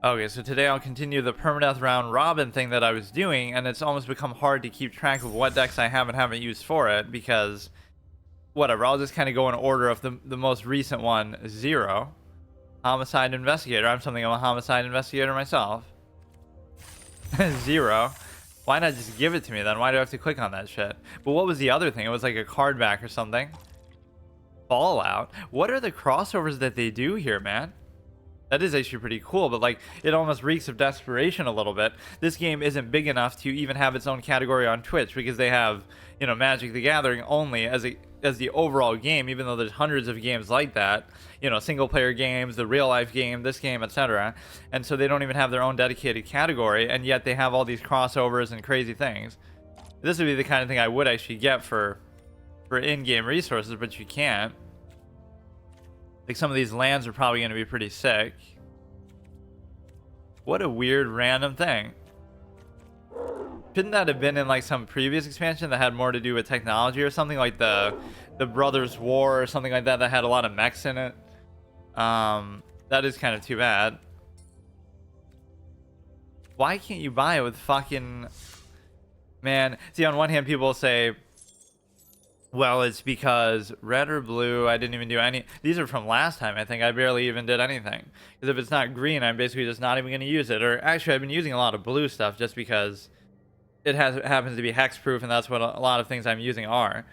Okay, so today I'll continue the permadeath round robin thing that I was doing, and it's almost become hard to keep track of what decks I have and haven't used for it, because whatever, I'll just kind of go in order of the most recent one. Zero. Homicide investigator. I'm something of a homicide investigator myself. Zero. Why not just give it to me then? Why do I have to click on that shit? But what was the other thing? It was like a card back or something. Fallout. What are the crossovers that they do here, man? That is actually pretty cool, but like it almost reeks of desperation a little bit. This game isn't big enough to even have its own category on Twitch because they have, you know, Magic the Gathering only as the overall game, even though there's hundreds of games like that, you know, single player games, the real life game, this game, etc. And so they don't even have their own dedicated category, and yet they have all these crossovers and crazy things. This would be the kind of thing I would actually get for in-game resources, but you can't. Like, some of these lands are probably going to be pretty sick. What a weird random thing. Shouldn't that have been in like some previous expansion that had more to do with technology or something, like the Brothers War or something like that that had a lot of mechs in it? That is kind of too bad. Why can't you buy it with fucking... Man, see, on one hand people say, well, it's because red or blue, I didn't even do any. These are from last time, I think. I barely even did anything. Because if it's not green, I'm basically just not even going to use it. Or actually, I've been using a lot of blue stuff just because it happens to be hexproof, and that's what a lot of things I'm using are.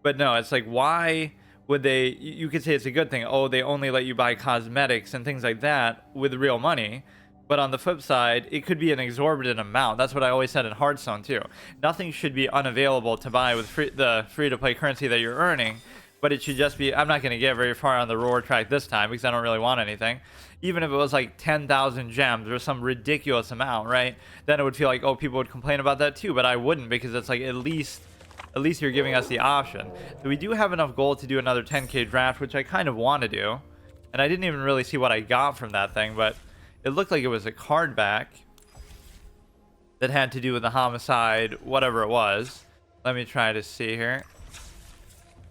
But no, it's like, why would they... You could say it's a good thing. Oh, they only let you buy cosmetics and things like that with real money. But on the flip side, it could be an exorbitant amount. That's what I always said in Hearthstone too. Nothing should be unavailable to buy with the free-to-play currency that you're earning, but it should just be... I'm not going to get very far on the roar track this time because I don't really want anything. Even if it was like 10,000 gems or some ridiculous amount, right? Then it would feel like, oh, people would complain about that too, but I wouldn't, because it's like, at least you're giving us the option. So we do have enough gold to do another 10k draft, which I kind of want to do. And I didn't even really see what I got from that thing, but it looked like it was a card back that had to do with the homicide, whatever it was. Let me try to see here.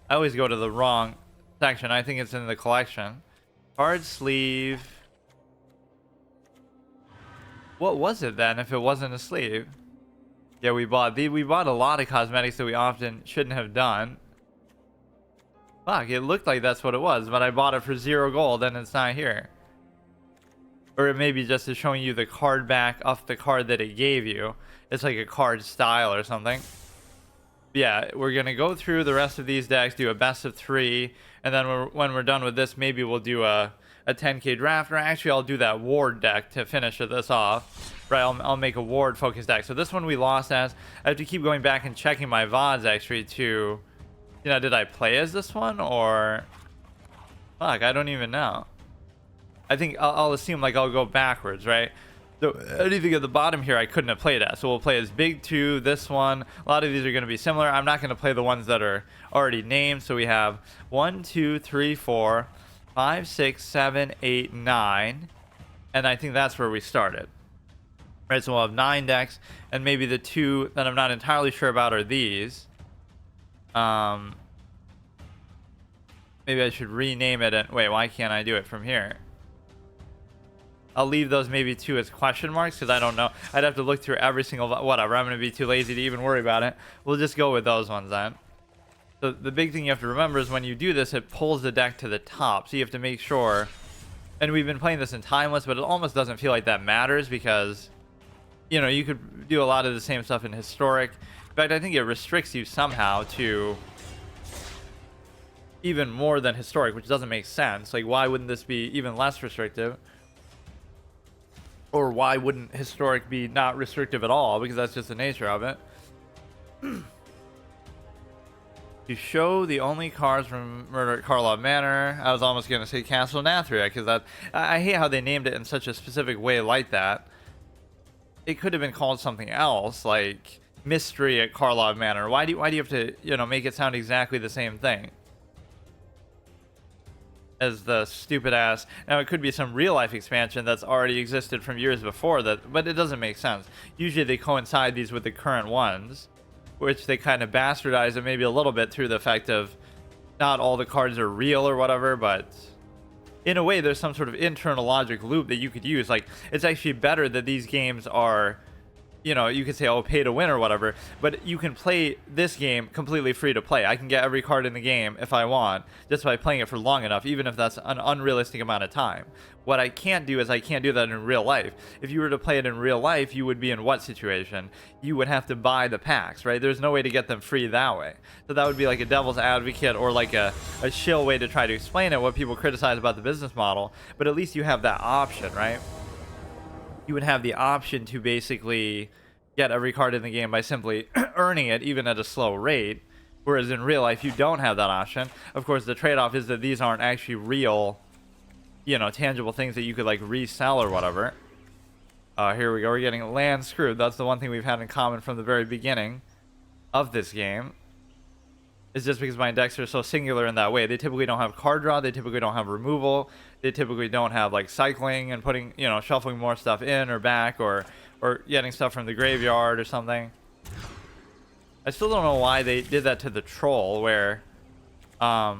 I always go to the wrong section. I think it's in the collection. Card sleeve. What was it then if it wasn't a sleeve? Yeah, we bought a lot of cosmetics that we often shouldn't have done. Fuck, it looked like that's what it was, but I bought it for 0 gold and it's not here. Or it may be just is showing you the card back off the card that it gave you. It's like a card style or something. Yeah, we're going to go through the rest of these decks, do a best of 3, and then when we're done with this, maybe we'll do a 10k draft, or actually I'll do that ward deck to finish this off. Right, I'll make a ward focused deck. So this one we lost as. I have to keep going back and checking my VODs actually to, you know, did I play as this one or... Fuck, I don't even know. I think I'll assume like I'll go backwards, right? So anything at the bottom here I couldn't have played as. So we'll play as Big 2, this one. A lot of these are going to be similar. I'm not going to play the ones that are already named. So we have 1, 2, 3, 4, 5, 6, 7, 8, 9. And I think that's where we started. Right, so we'll have 9 decks. And maybe the 2 that I'm not entirely sure about are these. Maybe I should rename it. And wait, why can't I do it from here? I'll leave those maybe 2 as question marks because I don't know. I'd have to look through every single... Whatever, I'm going to be too lazy to even worry about it. We'll just go with those ones then. So the big thing you have to remember is when you do this, it pulls the deck to the top. So you have to make sure... And we've been playing this in Timeless, but it almost doesn't feel like that matters because, you know, you could do a lot of the same stuff in Historic. In fact, I think it restricts you somehow to even more than Historic, which doesn't make sense. Like, why wouldn't this be even less restrictive? Or why wouldn't Historic be not restrictive at all? Because that's just the nature of it. To show the only cards from Murder at Karlov Manor. I was almost going to say Castle Nathria, because that... I hate how they named it in such a specific way like that. It could have been called something else, like Mystery at Karlov Manor. Why do you have to, you know, make it sound exactly the same thing as the stupid ass... Now it could be some real life expansion that's already existed from years before that, but it doesn't make sense. Usually they coincide these with the current ones, which they kind of bastardize it maybe a little bit through the fact of not all the cards are real or whatever, but in a way, there's some sort of internal logic loop that you could use. Like, it's actually better that these games are, you know, you could say, oh, pay to win or whatever, but you can play this game completely free to play. I can get every card in the game if I want, just by playing it for long enough, even if that's an unrealistic amount of time. What I can't do is I can't do that in real life. If you were to play it in real life, you would be in what situation? You would have to buy the packs, right? There's no way to get them free that way. So that would be like a devil's advocate, or like a shill way to try to explain it, what people criticize about the business model, but at least you have that option, right? You would have the option to basically get every card in the game by simply earning it, even at a slow rate, whereas in real life you don't have that option. Of course, the trade-off is that these aren't actually real, you know, tangible things that you could like resell or whatever. Here we go, we're getting land screwed. That's the one thing we've had in common from the very beginning of this game. It's just because my decks are so singular in that way. They typically don't have card draw, they typically don't have removal, they typically don't have like cycling and putting, you know, shuffling more stuff in or back, or getting stuff from the graveyard or something. I still don't know why they did that to the troll, where or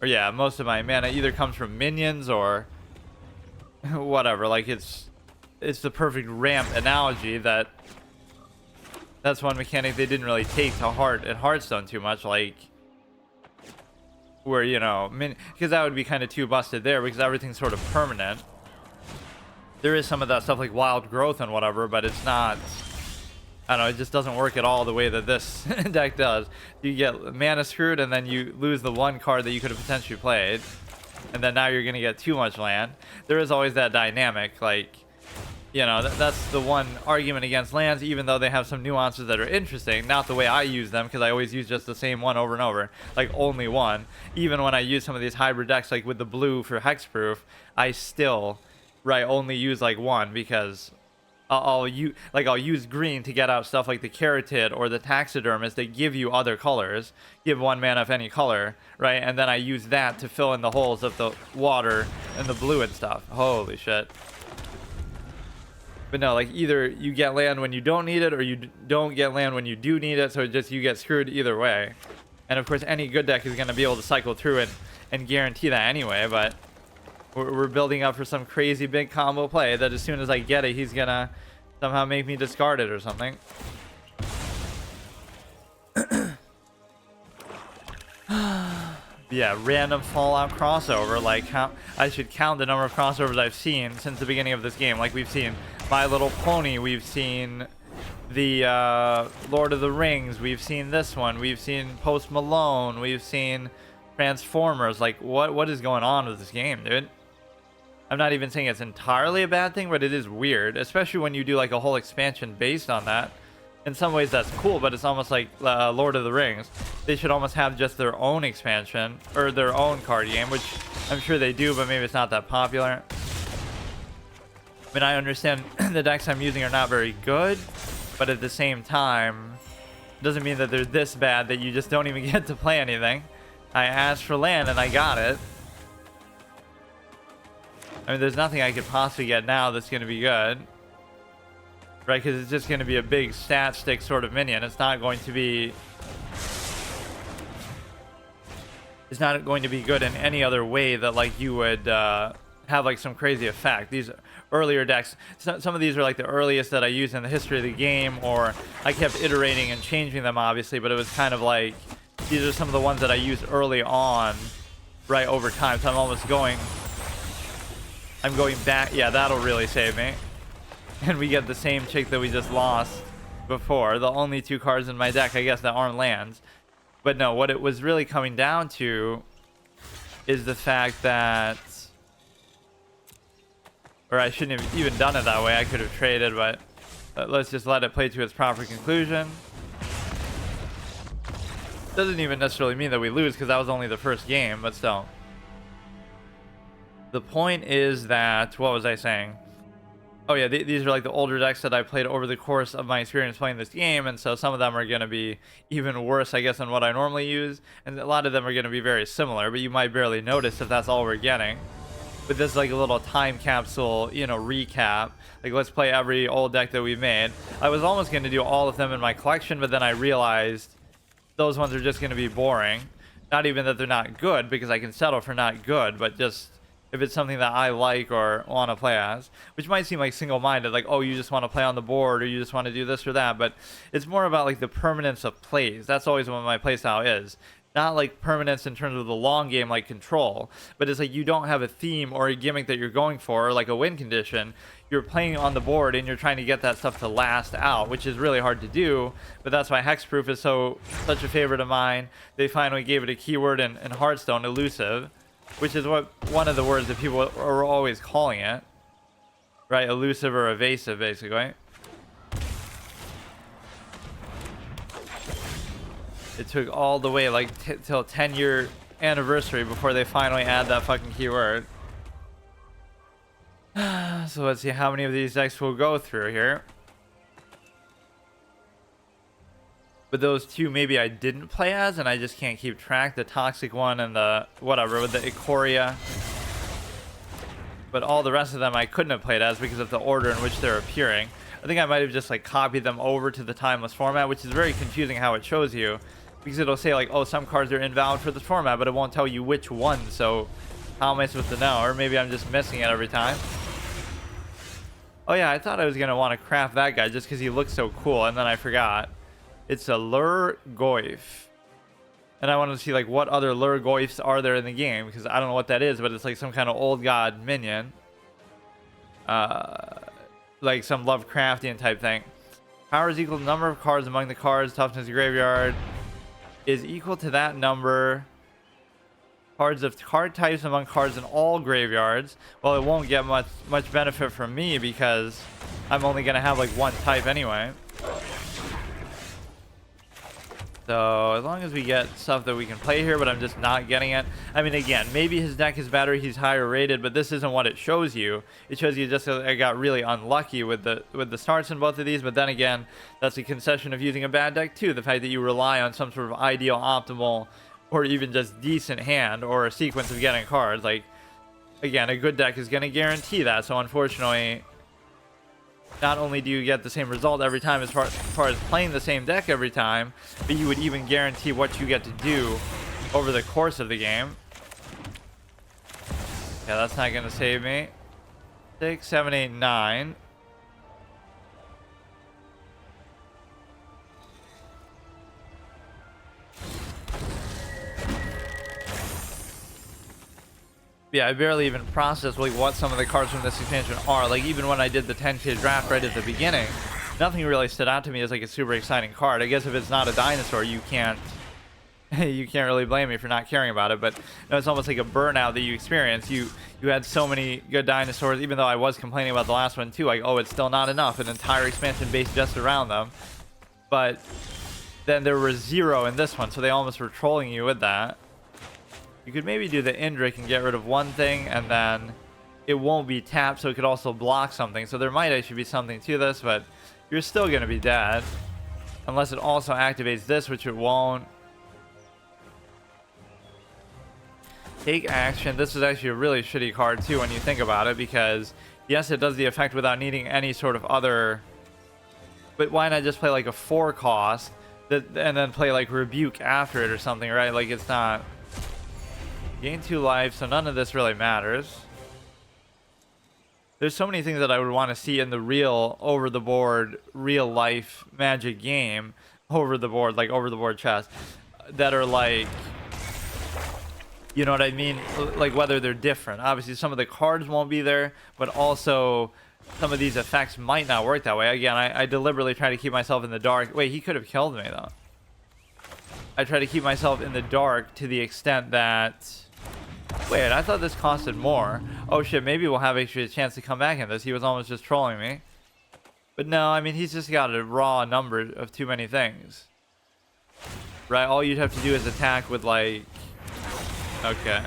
yeah, most of my mana either comes from minions or whatever. Like, it's the perfect ramp analogy. That's one mechanic they didn't really take to heart at Hearthstone too much, like, where, you know, because that would be kind of too busted there, because everything's sort of permanent. There is some of that stuff like wild growth and whatever, but it's not, I don't know, it just doesn't work at all the way that this deck does. You get mana screwed, and then you lose the one card that you could have potentially played, and then now you're going to get too much land. There is always that dynamic, like, you know, that's the one argument against lands, even though they have some nuances that are interesting. Not the way I use them, because I always use just the same one over and over, like only one. Even when I use some of these hybrid decks, like with the blue for Hexproof, I still, right, only use like one, because I'll use green to get out stuff like the Carotid or the Taxidermist that give you other colors, give one mana of any color, right? And then I use that to fill in the holes of the water and the blue and stuff. Holy shit. But no, like, either you get land when you don't need it, or you don't get land when you do need it, so you get screwed either way. And of course, any good deck is going to be able to cycle through it and guarantee that anyway, but we're building up for some crazy big combo play that as soon as I get it, he's going to somehow make me discard it or something. Yeah, random Fallout crossover. Like, I should count the number of crossovers I've seen since the beginning of this game. Like, we've seen My Little Pony, we've seen the Lord of the Rings, we've seen this one, we've seen Post Malone, we've seen Transformers. Like, what is going on with this game, dude? I'm not even saying it's entirely a bad thing, but it is weird, especially when you do like a whole expansion based on that. In some ways that's cool, but it's almost like Lord of the Rings. They should almost have just their own expansion, or their own card game, which I'm sure they do, but maybe it's not that popular. I mean, I understand the decks I'm using are not very good, but at the same time, it doesn't mean that they're this bad that you just don't even get to play anything. I asked for land and I got it. I mean, there's nothing I could possibly get now that's going to be good. Right, because it's just going to be a big stat stick sort of minion. It's not going to be... It's not going to be good in any other way that, like, you would have, like, some crazy effect. These earlier decks, some of these are, like, the earliest that I used in the history of the game, or I kept iterating and changing them, obviously, but it was kind of like, these are some of the ones that I used early on, right, over time. So I'm going back. Yeah, that'll really save me. And we get the same chick that we just lost before. The only two cards in my deck, I guess, that aren't lands. But no, what it was really coming down to is the fact that... Or I shouldn't have even done it that way. I could have traded, but let's just let it play to its proper conclusion. Doesn't even necessarily mean that we lose, because that was only the first game, but still. The point is that... What was I saying? Oh yeah, these are like the older decks that I played over the course of my experience playing this game, and so some of them are going to be even worse, I guess, than what I normally use, and a lot of them are going to be very similar, but you might barely notice if that's all we're getting. But this is like a little time capsule, you know, recap. Like, let's play every old deck that we made. I was almost going to do all of them in my collection, but then I realized those ones are just going to be boring. Not even that they're not good, because I can settle for not good, but just if it's something that I like or want to play as, which might seem like single-minded, like, oh, you just want to play on the board or you just want to do this or that, but it's more about like the permanence of plays. That's always what my playstyle is. Not like permanence in terms of the long game like Control, but it's like you don't have a theme or a gimmick that you're going for, or like a win condition. You're playing on the board and you're trying to get that stuff to last out, which is really hard to do, but that's why Hexproof is such a favorite of mine. They finally gave it a keyword in Hearthstone, elusive, which is what one of the words that people are always calling it, right? Elusive or evasive, basically. It took all the way like till 10-year anniversary before they finally add that fucking keyword. So let's see how many of these decks we'll go through here. But those two maybe I didn't play as and I just can't keep track. The Toxic one and the whatever with the Ikoria. But all the rest of them I couldn't have played as because of the order in which they're appearing. I think I might have just like copied them over to the Timeless format, which is very confusing how it shows you. Because it'll say like, oh, some cards are invalid for this format, but it won't tell you which one. So how am I supposed to know? Or maybe I'm just missing it every time. Oh yeah, I thought I was going to want to craft that guy just because he looks so cool, and then I forgot. It's a Lurgoyf. And I want to see like what other Lurgoyfs are there in the game, because I don't know what that is, but it's like some kind of old god minion. Like some Lovecraftian type thing. Power is equal to the number of cards among the cards. Toughness graveyard is equal to that number. Cards of card types among cards in all graveyards. Well, it won't get much benefit from me because I'm only going to have like one type anyway. So as long as we get stuff that we can play here, but I'm just not getting it. I mean, again, maybe his deck is better, he's higher rated, but this isn't what it shows you. It shows you just I got really unlucky with the starts in both of these, but then again, that's a concession of using a bad deck too. The fact that you rely on some sort of ideal, optimal, or even just decent hand or a sequence of getting cards. Like, again, a good deck is going to guarantee that. So unfortunately, not only do you get the same result every time as far as playing the same deck every time, but you would even guarantee what you get to do over the course of the game. Yeah, that's not going to save me. 6, 7, 8, 9. Yeah, I barely even processed like what some of the cards from this expansion are. Like even when I did the 10K draft right at the beginning, nothing really stood out to me as like a super exciting card. I guess if it's not a dinosaur, you can't really blame me for not caring about it. But no, it's almost like a burnout that you experience. You had so many good dinosaurs, even though I was complaining about the last one too. Like, oh, it's still not enough. An entire expansion based just around them. But then there was 0 in this one, so they almost were trolling you with that. You could maybe do the Indrik and get rid of one thing, and then it won't be tapped, so it could also block something. So there might actually be something to this, but you're still going to be dead. Unless it also activates this, which it won't. Take action. This is actually a really shitty card, too, when you think about it, because, yes, it does the effect without needing any sort of other... But why not just play, like, a 4 cost, and then play, like, Rebuke after it or something, right? Like, it's not... Gain 2 life, so none of this really matters. There's so many things that I would want to see in the real over-the-board, real-life Magic game, over-the-board, like over-the-board chess, that are like, you know what I mean? Like whether they're different. Obviously, some of the cards won't be there, but also some of these effects might not work that way. Again, I deliberately try to keep myself in the dark. Wait, he could have killed me, though. I try to keep myself in the dark to the extent that... Wait, I thought this costed more. Oh shit, maybe we'll have actually a chance to come back in this. He was almost just trolling me. But no, I mean, he's just got a raw number of too many things. Right? All you'd have to do is attack with, like... Okay.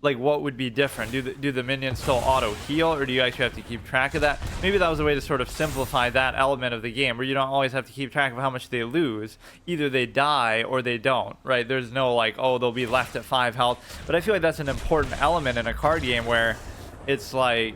Like, what would be different? Do the minions still auto-heal, or do you actually have to keep track of that? Maybe that was a way to sort of simplify that element of the game, where you don't always have to keep track of how much they lose. Either they die, or they don't, right? There's no, like, oh, they'll be left at 5 health. But I feel like that's an important element in a card game, where it's like...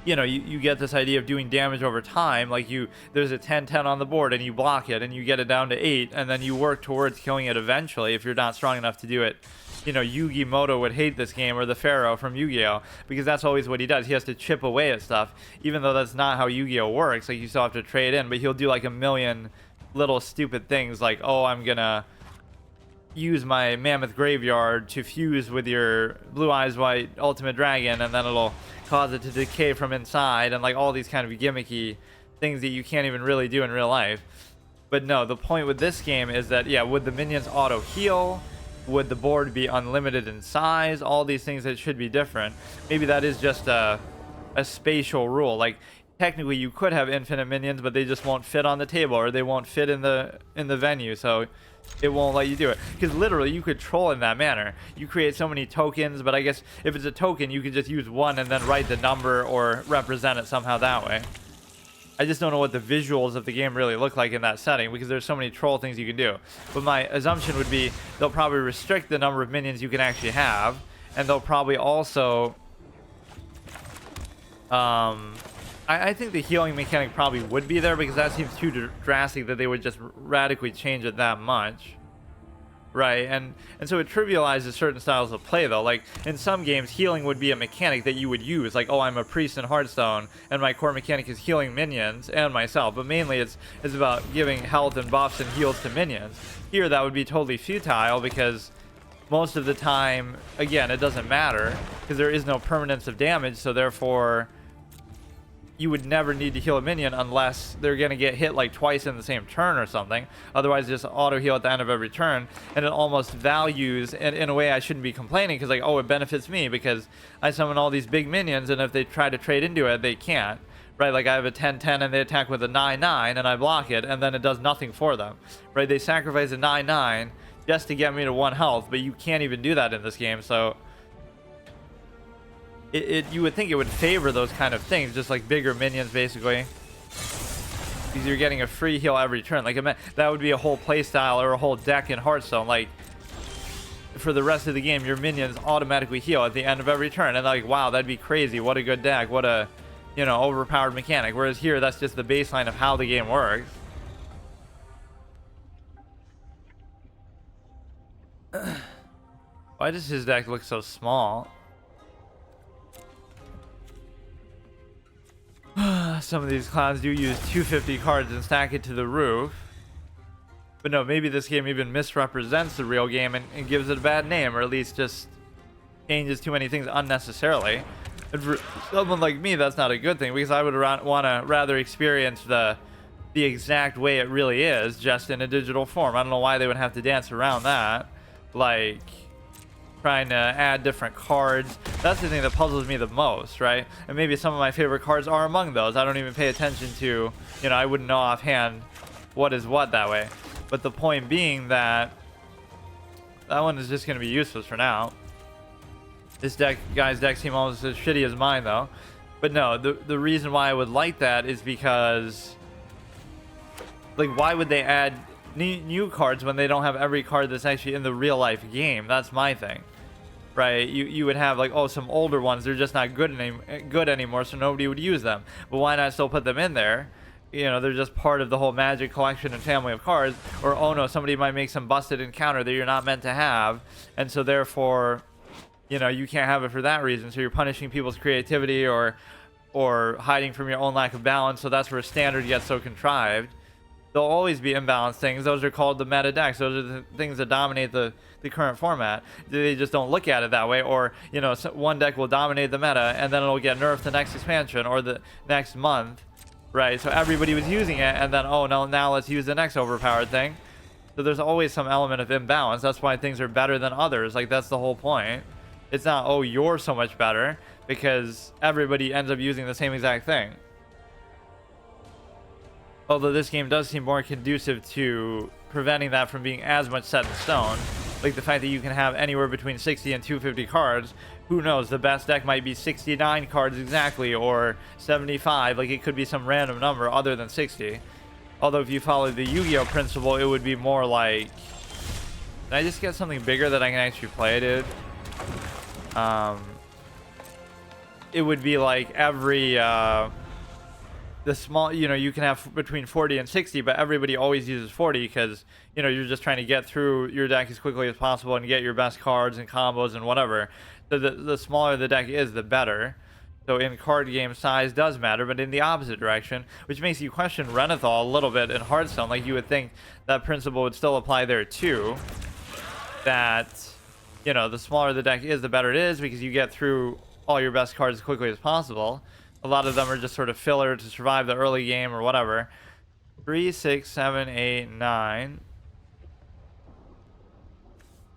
you know, you get this idea of doing damage over time. Like there's a 10-10 on the board and you block it and you get it down to 8, and then you work towards killing it eventually if you're not strong enough to do it. You know, Yugi Moto would hate this game, or the Pharaoh from Yu-Gi-Oh, because that's always what he does. He has to chip away at stuff, even though that's not how Yu-Gi-Oh works. Like, you still have to trade in, but he'll do like a million little stupid things, like, oh, I'm gonna use my Mammoth Graveyard to fuse with your Blue Eyes White Ultimate Dragon, and then it'll cause it to decay from inside, and like all these kind of gimmicky things that you can't even really do in real life. But no, the point with this game is that, yeah, would the minions auto heal? Would the board be unlimited in size? All these things that should be different. Maybe that is just a spatial rule. Like, technically you could have infinite minions, but they just won't fit on the table, or they won't fit in the venue, so it won't let you do it. Because literally you could troll in that manner. You create so many tokens, but I guess if it's a token, you could just use one and then write the number or represent it somehow that way. I just don't know what the visuals of the game really look like in that setting, because there's so many troll things you can do. But my assumption would be they'll probably restrict the number of minions you can actually have, and they'll probably also I think the healing mechanic probably would be there, because that seems too drastic that they would just radically change it that much. Right, and so it trivializes certain styles of play, though. Like, in some games, healing would be a mechanic that you would use. Like, oh, I'm a priest in Hearthstone, and my core mechanic is healing minions and myself. But mainly it's about giving health and buffs and heals to minions. Here, that would be totally futile, because most of the time, again, it doesn't matter, because there is no permanence of damage, so therefore you would never need to heal a minion unless they're going to get hit like twice in the same turn or something. Otherwise, just auto heal at the end of every turn, and it almost values, and in a way I shouldn't be complaining, because like, oh, it benefits me because I summon all these big minions, and if they try to trade into it, they can't. Right, like I have a 10-10 and they attack with a 9-9 and I block it, and then it does nothing for them. Right, they sacrifice a 9-9 just to get me to 1 health, but you can't even do that in this game, so you would think it would favor those kind of things, just like bigger minions, basically, because you're getting a free heal every turn. Like, that would be a whole play style or a whole deck in Hearthstone. Like, for the rest of the game, your minions automatically heal at the end of every turn, and like, wow, that'd be crazy. What a good deck. What a, you know, overpowered mechanic. Whereas here, that's just the baseline of how the game works. Why does his deck look so small? Some of these clowns do use 250 cards and stack it to the roof. But no, maybe this game even misrepresents the real game and gives it a bad name, or at least just changes too many things unnecessarily. And for someone like me, that's not a good thing, because I would want to rather experience the exact way it really is, just in a digital form. I don't know why they would have to dance around that. Like, trying to add different cards. That's the thing that puzzles me the most, right? And maybe some of my favorite cards are among those. I don't even pay attention to, you know, I wouldn't know offhand what is what that way. But the point being that that one is just going to be useless for now. This guy's deck seem almost as shitty as mine, though. But no, the reason why I would like that is because, like, why would they add new cards when they don't have every card that's actually in the real life game? That's my thing, right? You would have like, oh, some older ones, they're just not good anymore, so nobody would use them. But why not still put them in there? You know, they're just part of the whole Magic collection and family of cards. Or, oh no, somebody might make some busted encounter that you're not meant to have, and so therefore, you know, you can't have it for that reason. So you're punishing people's creativity or hiding from your own lack of balance. So that's where standard gets so contrived. There'll always be imbalanced things. Those are called the meta decks. Those are the things that dominate the current format. They just don't look at it that way. Or, you know, one deck will dominate the meta, and then it'll get nerfed the next expansion or the next month, right? So everybody was using it, and then, oh, no, now let's use the next overpowered thing. So there's always some element of imbalance. That's why things are better than others. Like, that's the whole point. It's not, oh, you're so much better, because everybody ends up using the same exact thing. Although this game does seem more conducive to preventing that from being as much set in stone. Like the fact that you can have anywhere between 60 and 250 cards. Who knows? The best deck might be 69 cards exactly, or 75. Like, it could be some random number other than 60. Although if you follow the Yu-Gi-Oh principle, it would be more like... Can I just get something bigger that I can actually play, dude? it would be like every the small, you know, you can have between 40 and 60, but everybody always uses 40 because, you know, you're just trying to get through your deck as quickly as possible and get your best cards and combos and whatever. So the smaller the deck is, the better. So in card game, size does matter, but in the opposite direction, which makes you question Renathal a little bit in Hearthstone. Like, you would think that principle would still apply there too. That, you know, the smaller the deck is, the better it is, because you get through all your best cards as quickly as possible. A lot of them are just sort of filler to survive the early game or whatever. 3, 6, 7, 8, 9.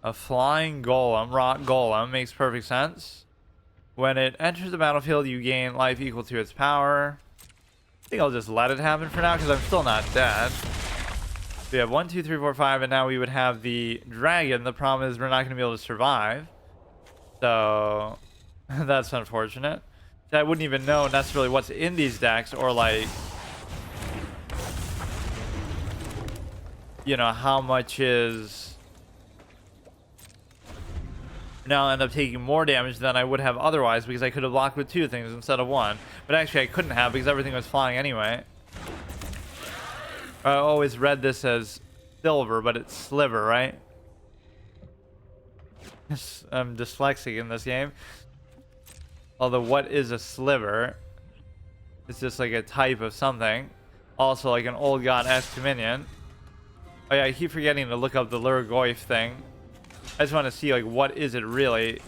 A flying golem, rock golem, makes perfect sense. When it enters the battlefield, you gain life equal to its power. I think I'll just let it happen for now because I'm still not dead. We have 1, 2, 3, 4, 5, and now we would have the dragon. The problem is we're not going to be able to survive. So that's unfortunate. I wouldn't even know necessarily what's in these decks, or like, you know, how much is now. I'll end up taking more damage than I would have otherwise because I could have blocked with 2 things instead of 1, but actually I couldn't have because everything was flying anyway. I always read this as silver, but it's sliver, right? I'm dyslexic in this game. Although, what is a sliver? It's just like a type of something. Also, like an old god-esque minion. Oh yeah, I keep forgetting to look up the Lurgoyf thing. I just want to see, like, what is it really?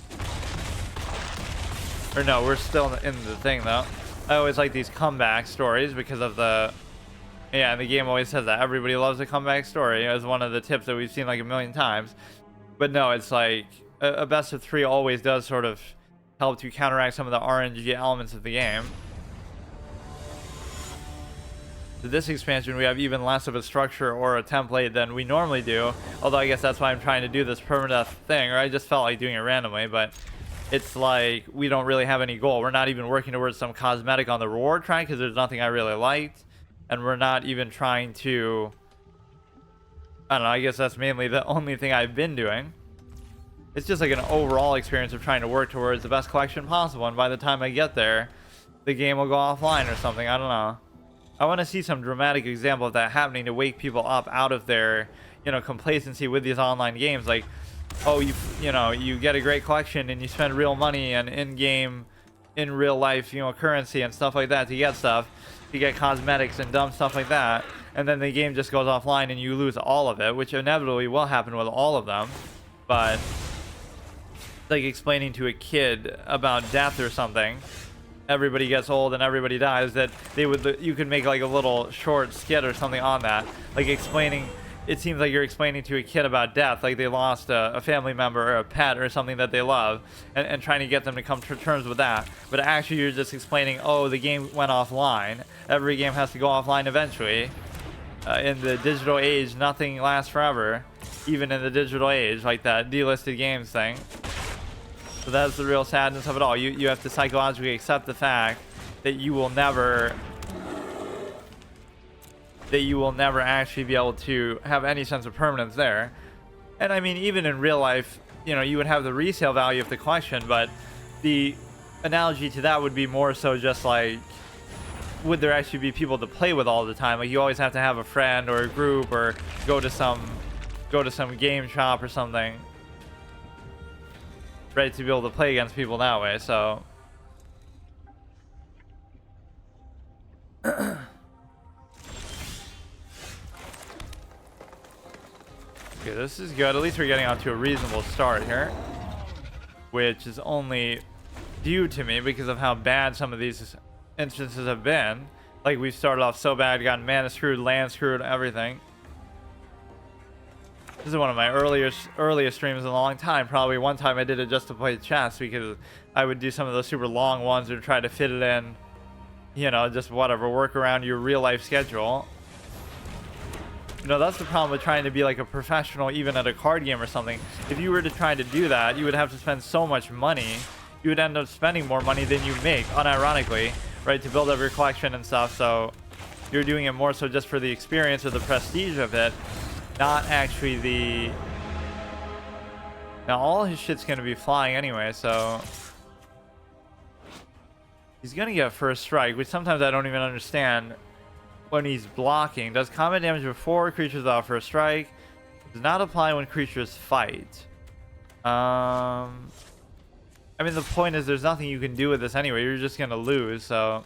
Or no, we're still in the thing, though. I always like these comeback stories because of the... Yeah, and the game always says that. Everybody loves a comeback story as one of the tips that we've seen like a million times. But no, it's like a best of 3 always does sort of help to counteract some of the RNG elements of the game. So this expansion, we have even less of a structure or a template than we normally do. Although I guess that's why I'm trying to do this permadeath thing, or I just felt like doing it randomly. But it's like we don't really have any goal. We're not even working towards some cosmetic on the reward track because there's nothing I really liked. And we're not even trying to... I don't know, I guess that's mainly the only thing I've been doing. It's just like an overall experience of trying to work towards the best collection possible, and by the time I get there, the game will go offline or something. I don't know. I want to see some dramatic example of that happening to wake people up out of their, you know, complacency with these online games. Like, oh, you know, you get a great collection and you spend real money and in-game, in real life, you know, currency and stuff like that to get stuff. You get cosmetics and dumb stuff like that, and then the game just goes offline and you lose all of it, which inevitably will happen with all of them. But like explaining to a kid about death or something, everybody gets old and everybody dies, that you could make like a little short skit or something on that, like explaining. It seems like you're explaining to a kid about death, like they lost a family member or a pet or something that they love, and trying to get them to come to terms with that. But actually you're just explaining, oh, the game went offline. Every game has to go offline eventually. In the digital age, nothing lasts forever. Even in the digital age, like that delisted games thing. So that's the real sadness of it all. You have to psychologically accept the fact that you will never actually be able to have any sense of permanence there. And I mean, even in real life, you know, you would have the resale value of the collection, but the analogy to that would be more so just like, would there actually be people to play with all the time? Like, you always have to have a friend or a group, or go to some game shop or something, right, to be able to play against people that way. So okay, this is good. At least we're getting off to a reasonable start here, which is only due to me because of how bad some of these instances have been. Like, we've started off so bad, gotten mana screwed, land screwed, everything. This is one of my earliest streams in a long time. Probably one time I did it just to play chess, because I would do some of those super long ones and try to fit it in, you know, just whatever, work around your real life schedule. You know, that's the problem with trying to be like a professional, even at a card game or something. If you were to try to do that, you would have to spend so much money. You would end up spending more money than you make, unironically, right, to build up your collection and stuff. So you're doing it more so just for the experience or the prestige of it, not actually the... Now all his shit's gonna be flying anyway, so He's gonna get first strike, which sometimes I don't even understand when he's blocking. Does combat damage before creatures without first strike. Does not apply when creatures fight. I mean, the point is there's nothing you can do with this anyway. You're just gonna lose, so.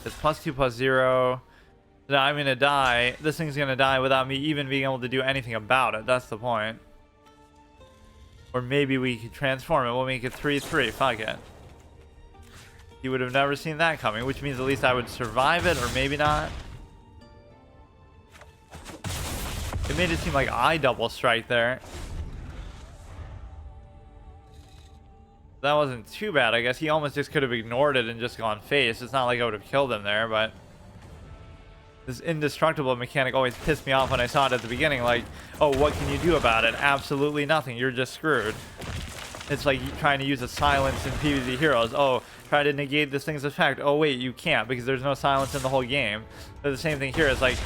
It's +2/+0. Now I'm gonna die. This thing's gonna die without me even being able to do anything about it. That's the point. Or maybe we could transform it. We'll make it 3/3. Fuck it. You would have never seen that coming, which means at least I would survive it, or maybe not. It made it seem like I double strike there. That wasn't too bad, I guess. He almost just could have ignored it and just gone face. It's not like I would have killed him there, but this indestructible mechanic always pissed me off when I saw it at the beginning. Like, oh, what can you do about it? Absolutely nothing. You're just screwed. It's like trying to use a silence in PvZ Heroes. Oh, try to negate this thing's effect. Oh, wait, you can't because there's no silence in the whole game. But the same thing here is like,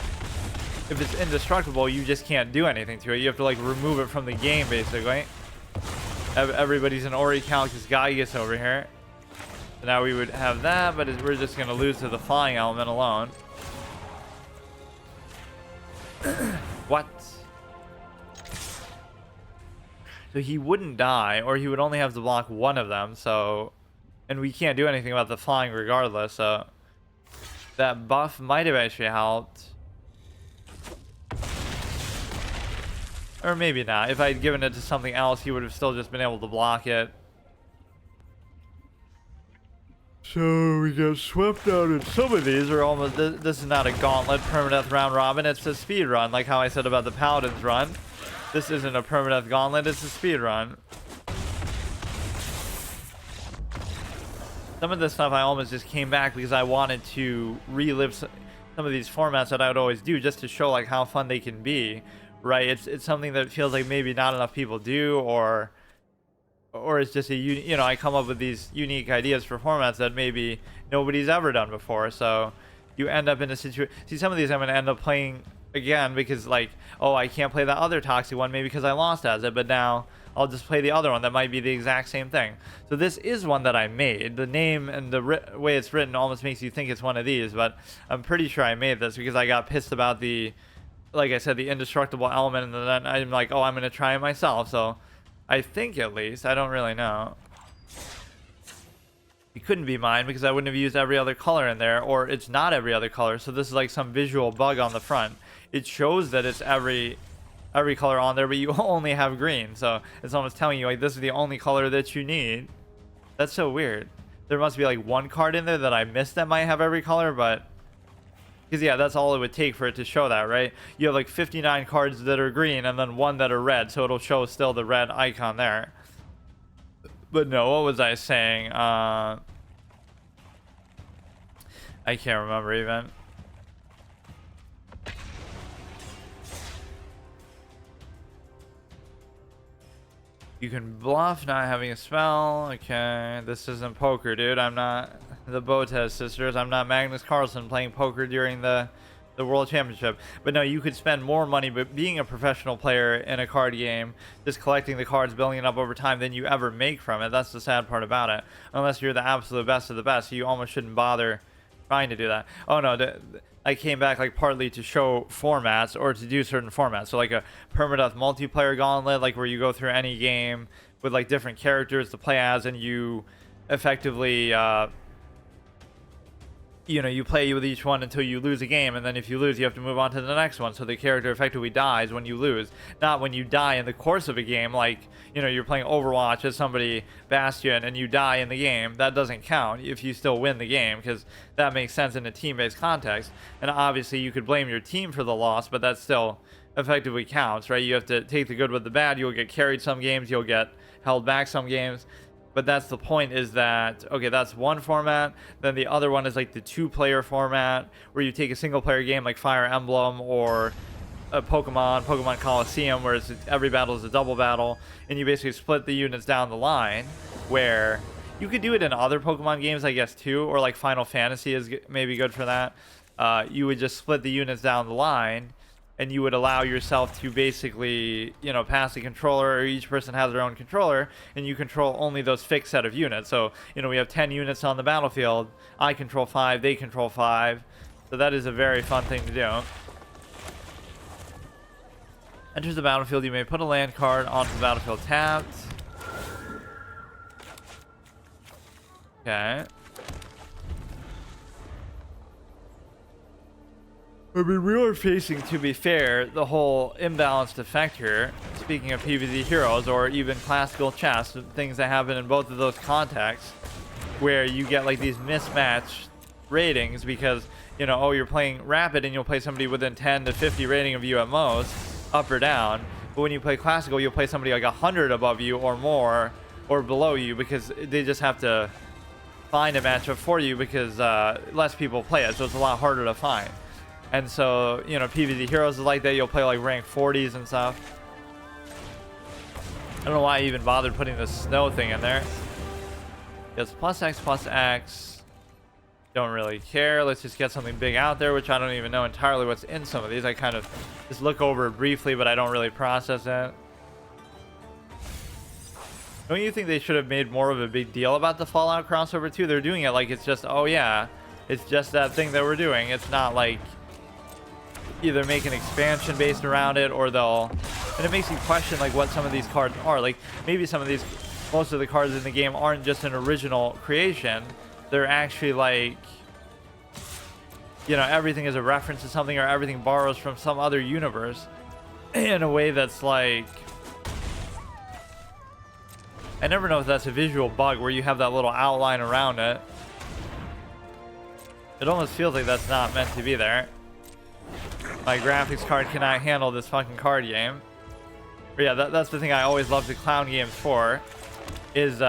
if it's indestructible, you just can't do anything to it. You have to like remove it from the game, basically. Everybody's an Ori Calcus Gaius over here. So now we would have that, but we're just going to lose to the flying element alone. What? So he wouldn't die, or he would only have to block one of them, so. And we can't do anything about the flying regardless, so. That buff might have actually helped. Or maybe not. If I had given it to something else, he would have still just been able to block it. So we get swept out in some of these are almost. This is not a gauntlet permadeath round robin. It's a speed run, like how I said about the Paladins run. This isn't a permadeath gauntlet. It's a speed run. Some of this stuff I almost just came back because I wanted to relive some of these formats that I would always do, just to show like how fun they can be. Right, it's something that feels like maybe not enough people do, or it's just a I come up with these unique ideas for formats that maybe nobody's ever done before. So you end up in a situation. See, some of these I'm gonna end up playing again because like, oh, I can't play that other toxic one maybe because I lost as it, but now I'll just play the other one that might be the exact same thing. So this is one that I made. The name and the way it's written almost makes you think it's one of these, but I'm pretty sure I made this because I got pissed about the. Like I said, the indestructible element, and then I'm like, oh, I'm going to try it myself. So I think at least. I don't really know. It couldn't be mine because I wouldn't have used every other color in there, or it's not every other color. So this is like some visual bug on the front. It shows that it's every color on there, but you only have green. So it's almost telling you like this is the only color that you need. That's so weird. There must be like one card in there that I missed that might have every color, but. Because, yeah, that's all it would take for it to show that, right? You have, like, 59 cards that are green and then one that are red, so it'll show still the red icon there. But, no, what was I saying? I can't remember, even. You can bluff not having a spell. Okay, this isn't poker, dude. I'm not the Botez sisters. I'm not Magnus Carlsen playing poker during the World Championship. But no, you could spend more money, but being a professional player in a card game, just collecting the cards, building it up over time, than you ever make from it. That's the sad part about it. Unless you're the absolute best of the best, you almost shouldn't bother trying to do that. Oh no, I came back like partly to show formats or to do certain formats. So like a permadeath multiplayer gauntlet, like where you go through any game with like different characters to play as, and you effectively you play with each one until you lose a game, and then if you lose, you have to move on to the next one. So the character effectively dies when you lose, not when you die in the course of a game. Like, you're playing Overwatch as somebody Bastion and you die in the game. That doesn't count if you still win the game, because that makes sense in a team-based context. And obviously, you could blame your team for the loss, but that still effectively counts, right? You have to take the good with the bad. You'll get carried some games, you'll get held back some games. But that's the point, is that, okay, that's one format. Then the other one is like the two-player format, where you take a single-player game like Fire Emblem or a Pokemon Coliseum, where every battle is a double battle, and you basically split the units down the line, where you could do it in other Pokemon games, I guess, too, or like Final Fantasy is maybe good for that. You would just split the units down the line, and you would allow yourself to basically, you know, pass the controller, or each person has their own controller, and you control only those fixed set of units. So, you know, we have 10 units on the battlefield. I control 5, they control 5. So that is a very fun thing to do. Enters the battlefield, you may put a land card onto the battlefield tapped. Okay. I mean, we are facing, to be fair, the whole imbalanced effect here. Speaking of PvZ heroes, or even classical chess, things that happen in both of those contexts, where you get like these mismatched ratings because, you know, oh, you're playing rapid and you'll play somebody within 10 to 50 rating of you at most, up or down. But when you play classical, you'll play somebody like 100 above you or more, or below you, because they just have to find a matchup for you because less people play it, so it's a lot harder to find. And so, you know, PvZ heroes is like that. You'll play like rank 40s and stuff. I don't know why I even bothered putting the snow thing in there. It's plus X. Don't really care. Let's just get something big out there, which I don't even know entirely what's in some of these. I kind of just look over it briefly, but I don't really process it. Don't you think they should have made more of a big deal about the Fallout crossover too? They're doing it like it's just, oh yeah, it's just that thing that we're doing. It's not like either make an expansion based around it, or they'll, and it makes you question like what some of these cards are. Like maybe some of these, most of the cards in the game aren't just an original creation. They're actually like, you know, everything is a reference to something, or everything borrows from some other universe in a way that's like, I never know if that's a visual bug where you have that little outline around it. It almost feels like that's not meant to be there. My graphics card cannot handle this fucking card game. But yeah, that's the thing I always love the clown games for, is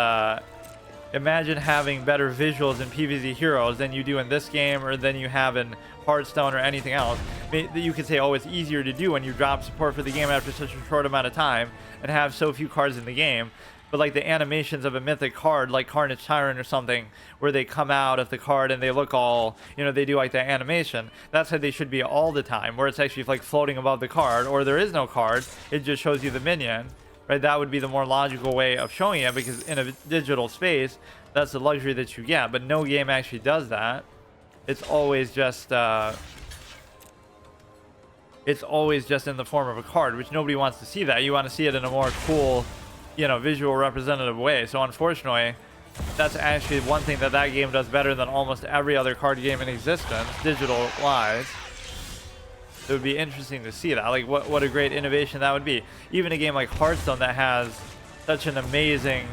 imagine having better visuals in PvZ Heroes than you do in this game, or than you have in Hearthstone or anything else. You could say, oh, it's easier to do when you drop support for the game after such a short amount of time and have so few cards in the game. But like the animations of a mythic card like Carnage Tyrant or something, where they come out of the card and they look all, you know, they do like the animation. That's how they should be all the time, where it's actually like floating above the card, or there is no card, it just shows you the minion. Right, that would be the more logical way of showing it, because in a digital space, that's the luxury that you get. But no game actually does that. It's always just in the form of a card, which nobody wants to see that. You want to see it in a more cool, you know, visual representative way. So unfortunately, that's actually one thing that game does better than almost every other card game in existence, digital-wise. It would be interesting to see that. Like, what a great innovation that would be. Even a game like Hearthstone that has such an amazing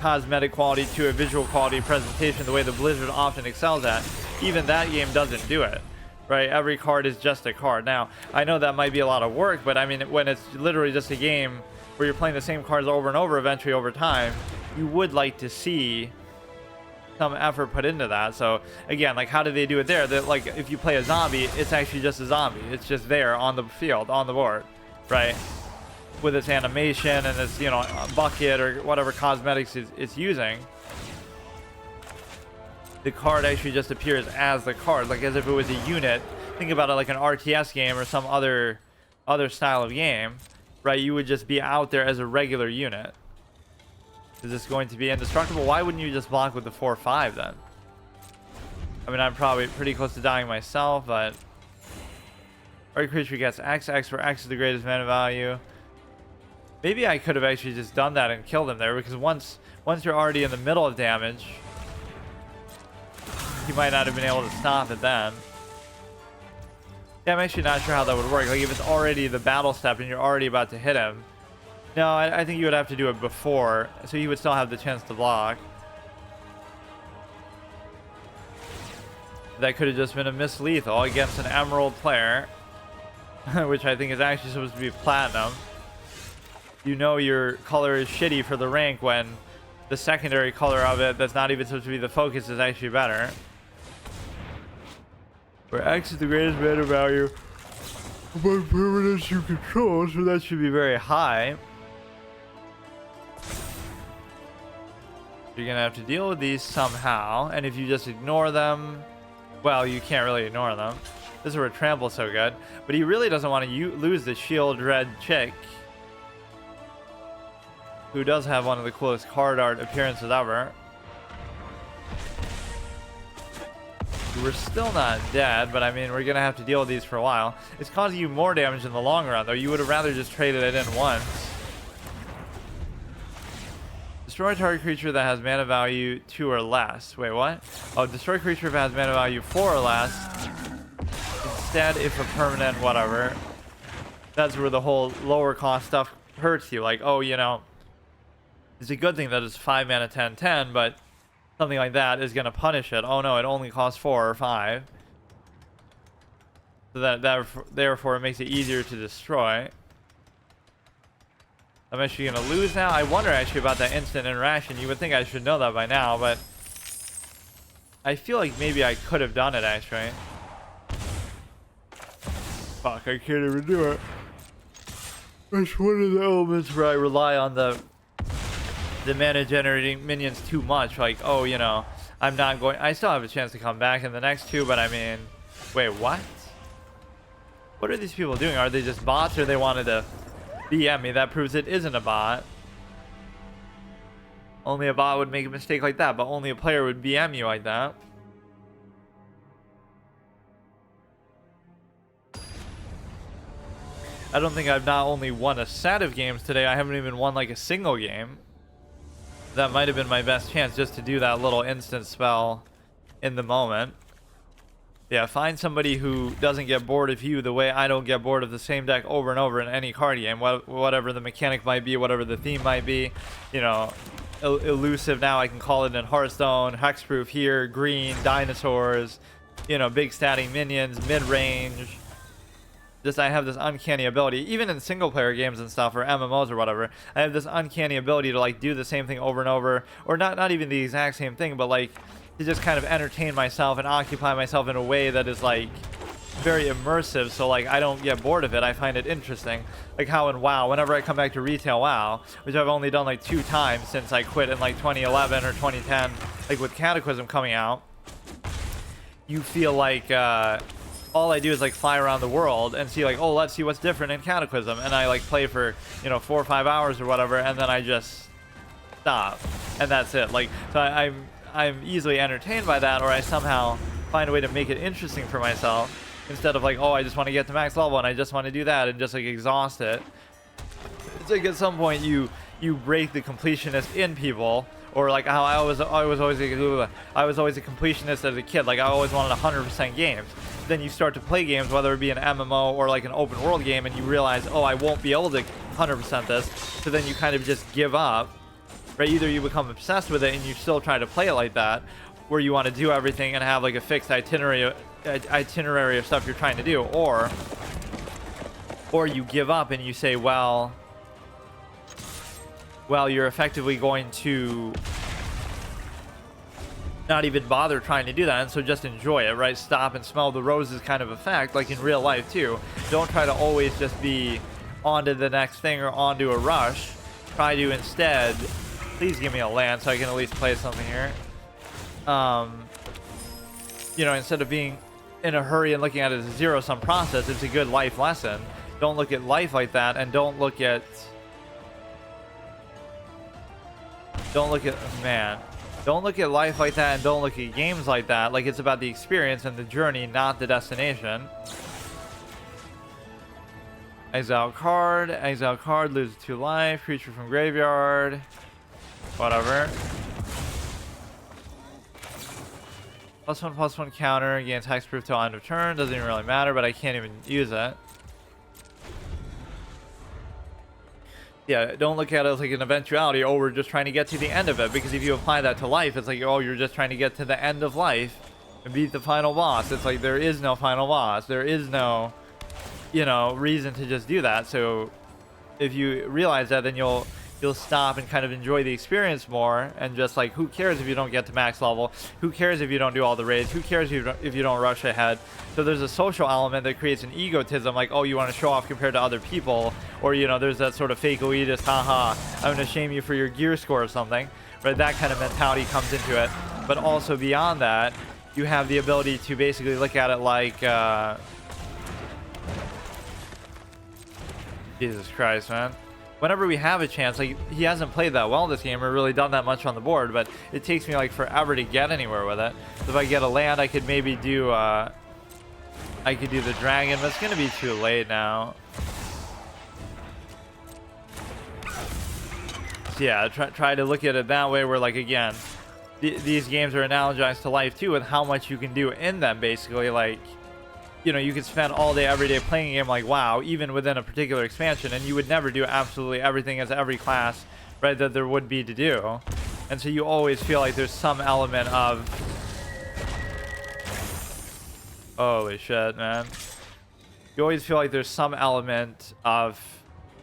cosmetic quality to a visual quality presentation, the way the Blizzard often excels at, even that game doesn't do it. Right? Every card is just a card. Now, I know that might be a lot of work, but I mean, when it's literally just a game where you're playing the same cards over and over, eventually over time, you would like to see some effort put into that. So again, like, how do they do it there? That, like, if you play a zombie, it's actually just a zombie. It's just there on the field, on the board, right? With its animation and its, you know, bucket or whatever cosmetics it's using. The card actually just appears as the card, like as if it was a unit. Think about it like an RTS game or some other style of game, right? You would just be out there as a regular unit. Is this going to be indestructible? Why wouldn't you just block with the 4/5 then? I mean, I'm probably pretty close to dying myself, but every creature gets X, where X is the greatest mana value. Maybe I could have actually just done that and killed him there, because once you're already in the middle of damage, he might not have been able to stop it then. Yeah, I'm actually not sure how that would work. Like, if it's already the battle step and you're already about to hit him. No, I think you would have to do it before, so he would still have the chance to block. That could have just been a miss lethal against an emerald player, which I think is actually supposed to be platinum. You know your color is shitty for the rank when the secondary color of it, that's not even supposed to be the focus, is actually better. Where X is the greatest mana value among permanents you control, so that should be very high. You're gonna have to deal with these somehow, and if you just ignore them, Well, you can't really ignore them. This is where Trample's so good. But he really doesn't want to lose the Shield Red chick, who does have one of the coolest card art appearances ever. We're still not dead, but I mean, we're going to have to deal with these for a while. It's causing you more damage in the long run, though. You would have rather just traded it in once. Destroy target creature that has mana value 2 or less. Wait, what? Oh, destroy creature that has mana value 4 or less. Instead, if a permanent, whatever. That's where the whole lower cost stuff hurts you. Like, oh, you know, it's a good thing that it's 5 mana 10/10, but something like that is going to punish it. Oh no, it only costs 4 or 5. So therefore it makes it easier to destroy. I'm actually going to lose now. I wonder actually about that instant interaction. You would think I should know that by now, but I feel like maybe I could have done it actually. Fuck, I can't even do it. It's one of the elements where I rely on the mana generating minions too much. Like, oh, you know, I'm not going. I still have a chance to come back in the next 2, but I mean, wait, what? What are these people doing? Are they just bots, or they wanted to BM me? That proves it isn't a bot. Only a bot would make a mistake like that, but only a player would BM you like that. I don't think I've not only won a set of games today, I haven't even won like a single game. That might have been my best chance, just to do that little instant spell in the moment. Yeah, find somebody who doesn't get bored of you the way I don't get bored of the same deck over and over in any card game. Whatever the mechanic might be, whatever the theme might be. You know, elusive now, I can call it in Hearthstone. Hexproof here, green, dinosaurs. You know, big statting minions, mid-range. Just, I have this uncanny ability, even in single player games and stuff, or MMOs or whatever, I have this uncanny ability to like do the same thing over and over, or not even the exact same thing, but like to just kind of entertain myself and occupy myself in a way that is like very immersive, so like I don't get bored of it. I find it interesting. Like how in WoW, whenever I come back to retail WoW, which I've only done like 2 times since I quit in like 2011 or 2010, like with Cataclysm coming out, you feel like all I do is like fly around the world and see like, oh, let's see what's different in Cataclysm, and I like play for, you know, 4 or 5 hours or whatever, and then I just stop, and that's it. Like, so I'm easily entertained by that, or I somehow find a way to make it interesting for myself, instead of like, oh, I just want to get to max level and I just want to do that and just like exhaust it. It's like at some point you break the completionist in people. Or like how I was always a completionist as a kid. Like I always wanted 100% games. Then you start to play games, whether it be an MMO or like an open world game, and you realize, oh, I won't be able to 100% this. So then you kind of just give up. Right? Either you become obsessed with it and you still try to play it like that, where you want to do everything and have like a fixed itinerary of stuff you're trying to do, or you give up and you say, well, you're effectively going to not even bother trying to do that, and so just enjoy it, right? Stop and smell the roses kind of effect, like in real life too. Don't try to always just be on to the next thing or on to a rush. Try to instead, please give me a land so I can at least play something here. You know, instead of being in a hurry and looking at it as a zero-sum process, it's a good life lesson. Don't look at life like that, and don't look at life like that, and don't look at games like that. Like, it's about the experience and the journey, not the destination. Exile card, loses 2 life, creature from graveyard, whatever. +1/+1 counter against hexproof till end of turn. Doesn't even really matter, but I can't even use it. Yeah, don't look at it as like an eventuality. Oh, we're just trying to get to the end of it. Because if you apply that to life, it's like, oh, you're just trying to get to the end of life and beat the final boss. It's like, there is no final boss. There is no, you know, reason to just do that. So if you realize that, then you'll stop and kind of enjoy the experience more, and just like, who cares if you don't get to max level? Who cares if you don't do all the raids? Who cares if you don't rush ahead? So there's a social element that creates an egotism, like, oh, you want to show off compared to other people, or, you know, there's that sort of fake elitist, haha, I'm going to shame you for your gear score or something, right? That kind of mentality comes into it. But also beyond that, you have the ability to basically look at it like Jesus Christ, man. Whenever we have a chance, like, he hasn't played that well this game or really done that much on the board, but it takes me like forever to get anywhere with it. So if I get a land, I could maybe do I could do the dragon, but it's gonna be too late now. So yeah, try to look at it that way, where, like, again, these games are analogized to life too, with how much you can do in them. Basically, like, you know, you could spend all day every day playing a game like WoW, even within a particular expansion, and you would never do absolutely everything as every class, right, that there would be to do. And so you always feel like there's some element of, holy shit, man, you always feel like there's some element of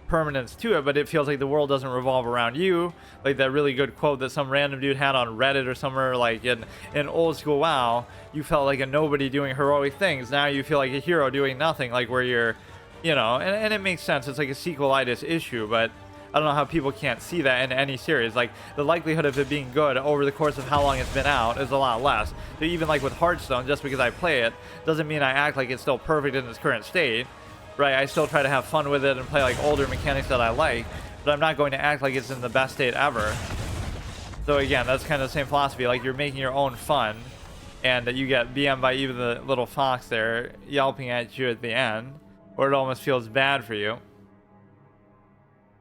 permanence to it, but it feels like the world doesn't revolve around you. Like that really good quote that some random dude had on Reddit or somewhere, like in old school WoW, you felt like a nobody doing heroic things. Now you feel like a hero doing nothing, like where you're, you know, and it makes sense. It's like a sequelitis issue, but I don't know how people can't see that in any series. Like, the likelihood of it being good over the course of how long it's been out is a lot less. So even like with Hearthstone, just because I play it doesn't mean I act like it's still perfect in its current state. Right, I still try to have fun with it and play like older mechanics that I like, but I'm not going to act like it's in the best state ever. So again, that's kind of the same philosophy. Like, you're making your own fun, and that you get BM by even the little fox there yelping at you at the end, or it almost feels bad for you.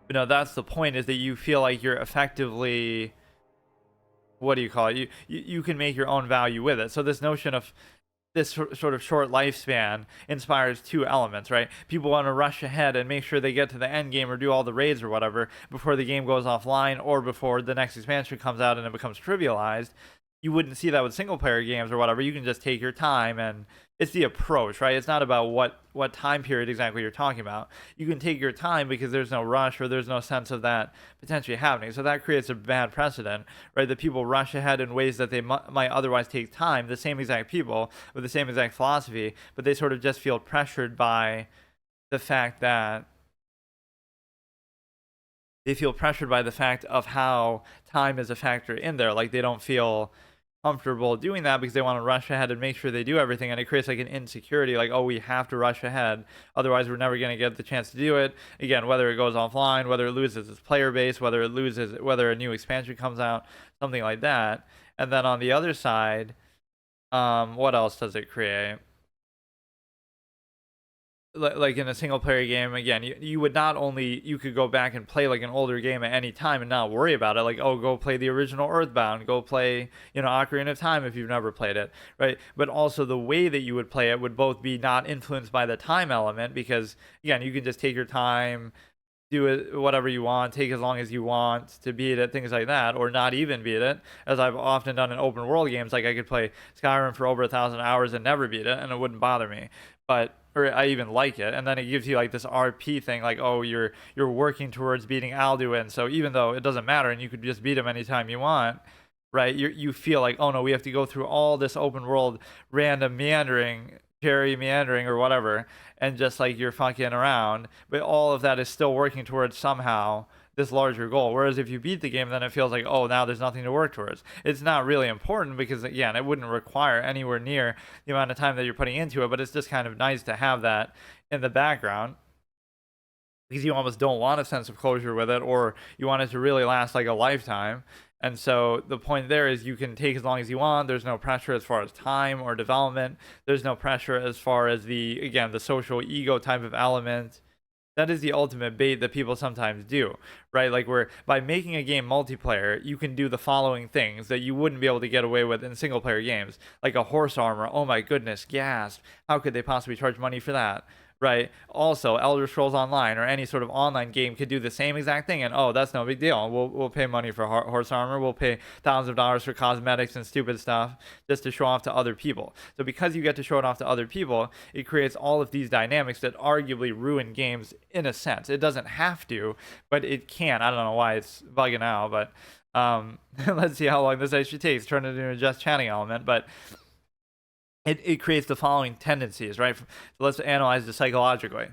But no, that's the point, is that you feel like you're effectively, what do you call it? You can make your own value with it. So this notion of this sort of short lifespan inspires two elements, right? People want to rush ahead and make sure they get to the end game or do all the raids or whatever before the game goes offline, or before the next expansion comes out and it becomes trivialized. You wouldn't see that with single player games or whatever. You can just take your time, and it's the approach, right? It's not about what time period exactly you're talking about. You can take your time because there's no rush, or there's no sense of that potentially happening. So that creates a bad precedent, right? That people rush ahead in ways that they might otherwise take time. The same exact people with the same exact philosophy, but they sort of just feel pressured by the fact that of how time is a factor in there. Like, they don't feel comfortable doing that because they want to rush ahead and make sure they do everything, and it creates like an insecurity, like, oh, we have to rush ahead, otherwise we're never going to get the chance to do it again, whether it goes offline, whether it loses its player base, whether a new expansion comes out, something like that. And then on the other side, what else does it create? Like in a single player game, again, you would not only, you could go back and play like an older game at any time and not worry about it, like, oh, go play the original Earthbound, go play, you know, Ocarina of Time if you've never played it, right? But also the way that you would play it would both be not influenced by the time element, because again, you can just take your time, do it whatever you want, take as long as you want to beat it, things like that, or not even beat it, as I've often done in open world games. Like, I could play Skyrim for over 1,000 hours and never beat it, and it wouldn't bother me. Or I even like it, and then it gives you like this RP thing, like, oh, you're working towards beating Alduin, so even though it doesn't matter and you could just beat him anytime you want, right, you feel like, oh no, we have to go through all this open world random cherry meandering or whatever, and just like you're fucking around, but all of that is still working towards somehow this larger goal. Whereas if you beat the game, then it feels like, oh, now there's nothing to work towards. It's not really important because, again, it wouldn't require anywhere near the amount of time that you're putting into it, but it's just kind of nice to have that in the background, because you almost don't want a sense of closure with it, or you want it to really last like a lifetime. And so the point there is you can take as long as you want. There's no pressure as far as time or development. There's no pressure as far as the social ego type of element. That is the ultimate bait that people sometimes do, right? Like, where by making a game multiplayer, you can do the following things that you wouldn't be able to get away with in single player games. Like a horse armor, oh my goodness, gasp. How could they possibly charge money for that? Right? Also, Elder Scrolls Online or any sort of online game could do the same exact thing, and oh, that's no big deal. We'll pay money for horse armor. We'll pay thousands of dollars for cosmetics and stupid stuff just to show off to other people. So because you get to show it off to other people, it creates all of these dynamics that arguably ruin games in a sense. It doesn't have to, but it can. I don't know why it's bugging out, but let's see how long this actually takes. Turn it into a just chatting element, but it creates the following tendencies, right? So let's analyze this psychologically.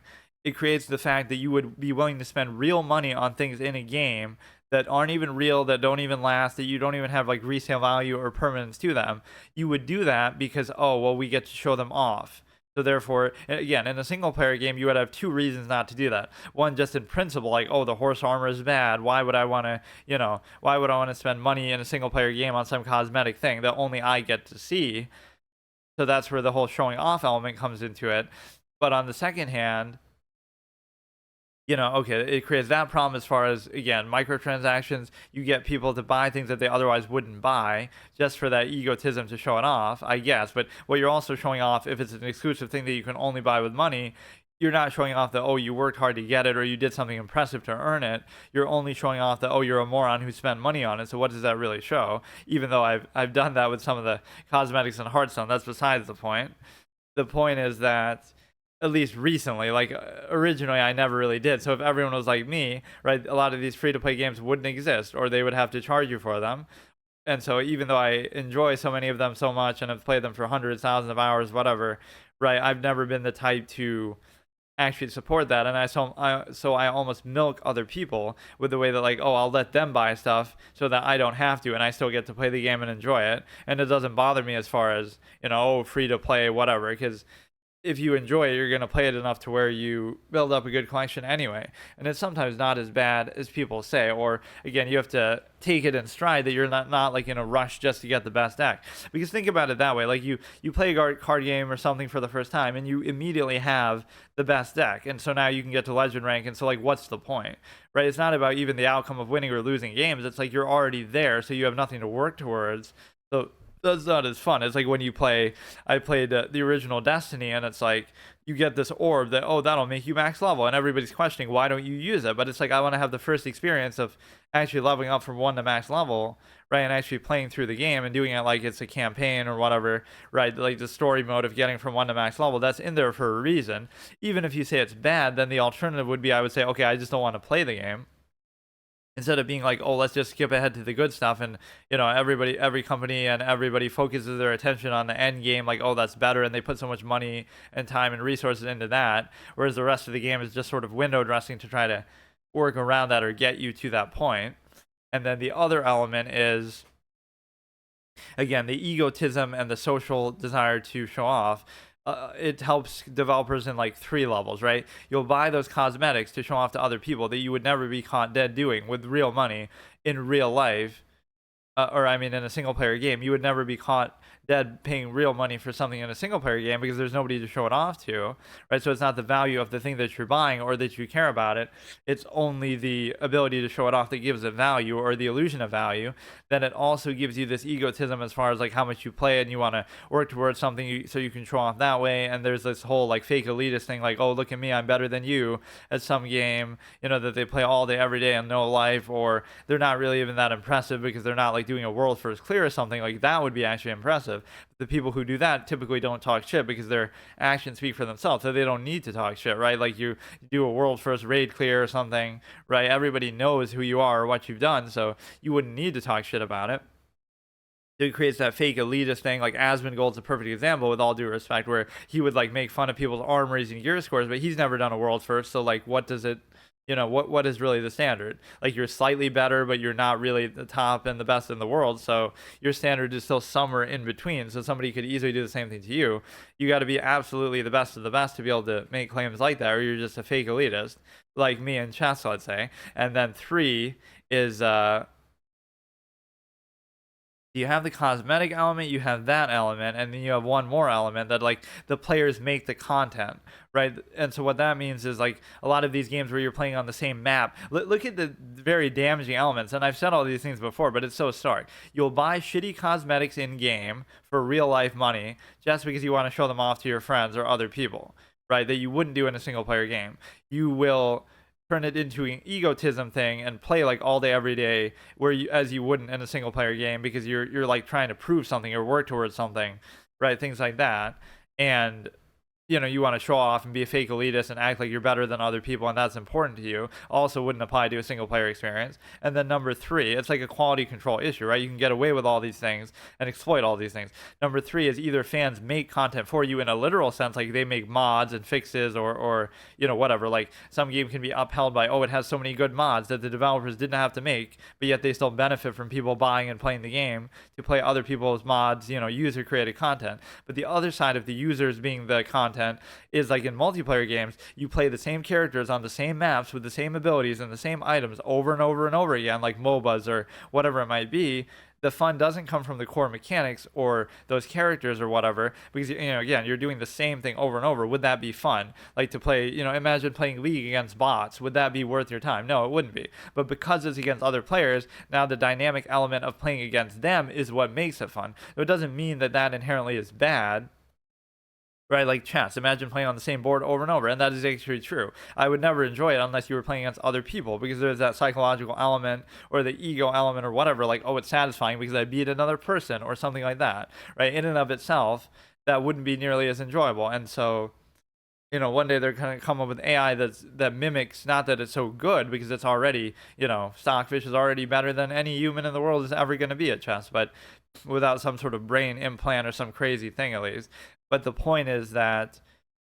It creates the fact that you would be willing to spend real money on things in a game that aren't even real, that don't even last, that you don't even have like resale value or permanence to them, you would do that because, oh, well, we get to show them off. So therefore, again, in a single player game, you would have two reasons not to do that. One, just in principle, like, oh, the horse armor is bad. Why would I want to, why would I want to spend money in a single player game on some cosmetic thing that only I get to see? So that's where the whole showing off element comes into it. But on the second hand, okay, it creates that problem as far as, again, microtransactions. You get people to buy things that they otherwise wouldn't buy just for that egotism to show it off, I guess. But what you're also showing off, if it's an exclusive thing that you can only buy with money, you're not showing off that, oh, you worked hard to get it or you did something impressive to earn it. You're only showing off that, oh, you're a moron who spent money on it. So what does that really show? Even though I've done that with some of the cosmetics in Hearthstone, that's besides the point. The point is that, at least recently, like originally I never really did. So if everyone was like me, right, a lot of these free-to-play games wouldn't exist, or they would have to charge you for them. And so even though I enjoy so many of them so much and have played them for hundreds, thousands of hours, whatever, right, I've never been the type to actually support that. And I almost milk other people with the way that, like, oh, I'll let them buy stuff so that I don't have to, and I still get to play the game and enjoy it, and it doesn't bother me as far as, oh, free to play, whatever, because if you enjoy it, you're going to play it enough to where you build up a good collection anyway. And it's sometimes not as bad as people say. Or, again, you have to take it in stride that you're not like in a rush just to get the best deck. Because think about it that way. Like, you play a card game or something for the first time, and you immediately have the best deck. And so now you can get to legend rank. And so, like, what's the point? Right? It's not about even the outcome of winning or losing games. It's like you're already there, so you have nothing to work towards. So that's not as fun. It's like when you play, I played the original Destiny, and it's like you get this orb that, oh, that'll make you max level, and everybody's questioning, why don't you use it? But it's like, I want to have the first experience of actually leveling up from 1 to max level, right, and actually playing through the game and doing it like it's a campaign or whatever, right? Like the story mode of getting from 1 to max level, that's in there for a reason. Even if you say it's bad, then the alternative would be, I would say, okay, I just don't want to play the game, instead of being like, oh, let's just skip ahead to the good stuff. And every company and everybody focuses their attention on the end game, like, oh, that's better, and they put so much money and time and resources into that, whereas the rest of the game is just sort of window dressing to try to work around that or get you to that point. And then the other element is, again, the egotism and the social desire to show off. It helps developers in like 3 levels, right? You'll buy those cosmetics to show off to other people that you would never be caught dead doing with real money in real life. Or I mean, in a single player game, you would never be caught dead paying real money for something in a single player game because there's nobody to show it off to, right? So it's not the value of the thing that you're buying or that you care about it. It's only the ability to show it off that gives it value, or the illusion of value. Then it also gives you this egotism as far as like how much you play it, and you want to work towards something so you can show off that way. And there's this whole like fake elitist thing, like, oh, look at me, I'm better than you at some game, that they play all day every day and no life, or they're not really even that impressive because they're not like doing a world first clear or something. Like, that would be actually impressive. The people who do that typically don't talk shit because their actions speak for themselves, so they don't need to talk shit, right? Like, you do a world first raid clear or something, right? Everybody knows who you are or what you've done, so you wouldn't need to talk shit about it. So it creates that fake elitist thing. Like, Asmongold's a perfect example, with all due respect, where he would like make fun of people's armories and gear scores, but he's never done a world first. So like, what does it, what is really the standard? Like, you're slightly better, but you're not really the top and the best in the world, so your standard is still somewhere in between. So somebody could easily do the same thing to you. You got to be absolutely the best of the best to be able to make claims like that, or you're just a fake elitist, like me in chess, let's say. And then 3 is you have the cosmetic element, you have that element, and then you have one more element that, like, the players make the content, right? And so what that means is, like, a lot of these games where you're playing on the same map, look at the very damaging elements. And I've said all these things before, but it's so stark. You'll buy shitty cosmetics in game for real life money just because you want to show them off to your friends or other people, right? That you wouldn't do in a single player game. You will turn it into an egotism thing and play like all day every day, where you, as you wouldn't in a single player game, because you're like trying to prove something or work towards something, right? Things like that. And you want to show off and be a fake elitist and act like you're better than other people and that's important to you, also wouldn't apply to a single player experience. And then number three, it's like a quality control issue, right? You can get away with all these things and exploit all these things. Number three is either fans make content for you in a literal sense, like they make mods and fixes or whatever. Like some game can be upheld by, oh, it has so many good mods that the developers didn't have to make, but yet they still benefit from people buying and playing the game to play other people's mods, user created content. But the other side of the users being the content is like in multiplayer games, you play the same characters on the same maps with the same abilities and the same items over and over and over again, like MOBAs or whatever it might be. The fun doesn't come from the core mechanics or those characters or whatever, because again, you're doing the same thing over and over. Would that be fun? Like to play, imagine playing League against bots. Would that be worth your time? No, it wouldn't be. But because it's against other players, now the dynamic element of playing against them is what makes it fun. So it doesn't mean that that inherently is bad. Right, like chess. Imagine playing on the same board over and over, and that is actually true. I would never enjoy it unless you were playing against other people, because there's that psychological element or the ego element or whatever, like, oh, it's satisfying because I beat another person or something like that, right? In and of itself, that wouldn't be nearly as enjoyable. And so, one day they're going to come up with AI that mimics, not that it's so good, because it's already, Stockfish is already better than any human in the world is ever going to be at chess, but without some sort of brain implant or some crazy thing at least. But the point is that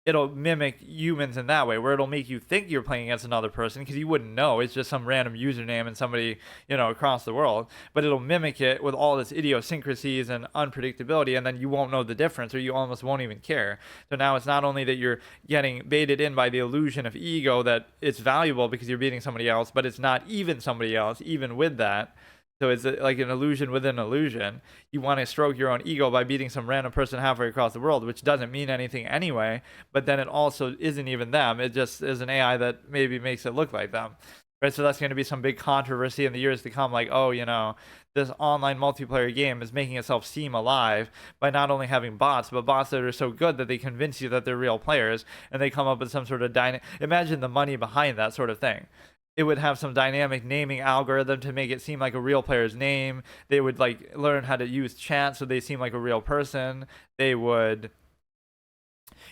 it'll mimic humans in that way, where it'll make you think you're playing against another person because you wouldn't know. It's just some random username and somebody, across the world. But it'll mimic it with all its idiosyncrasies and unpredictability, and then you won't know the difference, or you almost won't even care. So now it's not only that you're getting baited in by the illusion of ego that it's valuable because you're beating somebody else, but it's not even somebody else, even with that. So it's like an illusion within an illusion. You want to stroke your own ego by beating some random person halfway across the world, which doesn't mean anything anyway. But then it also isn't even them. It just is an AI that maybe makes it look like them. Right? So that's going to be some big controversy in the years to come. Like, oh, this online multiplayer game is making itself seem alive by not only having bots, but bots that are so good that they convince you that they're real players. And they come up with some sort of imagine the money behind that sort of thing. It would have some dynamic naming algorithm to make it seem like a real player's name. They would like learn how to use chat so they seem like a real person. They would,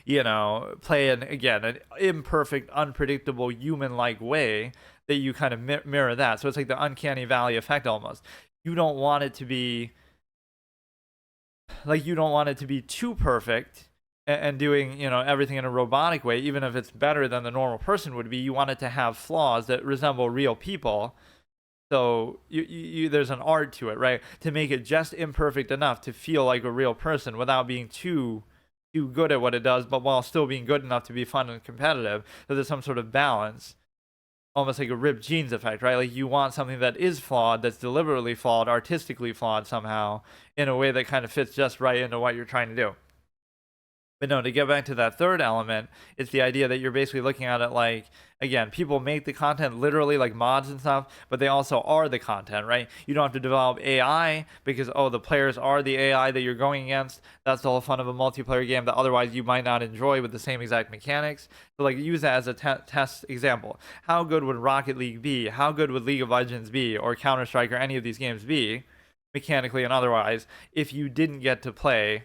play an imperfect, unpredictable, human-like way that you kind of mirror that. So it's like the uncanny valley effect almost. You don't want it to be too perfect and doing everything in a robotic way, even if it's better than the normal person would be. You want it to have flaws that resemble real people. So there's an art to it, right? To make it just imperfect enough to feel like a real person without being too good at what it does, but while still being good enough to be fun and competitive. So there's some sort of balance, almost like a ripped jeans effect, right? Like you want something that is flawed, that's deliberately flawed, artistically flawed somehow, in a way that kind of fits just right into what you're trying to do. But no, to get back to that third element, it's the idea that you're basically looking at it like, again, people make the content literally like mods and stuff, but they also are the content, right? You don't have to develop AI because, oh, the players are the AI that you're going against. That's the whole fun of a multiplayer game that otherwise you might not enjoy with the same exact mechanics. So like use that as a test example. How good would Rocket League be? How good would League of Legends be? Or Counter-Strike or any of these games be, mechanically and otherwise, if you didn't get to play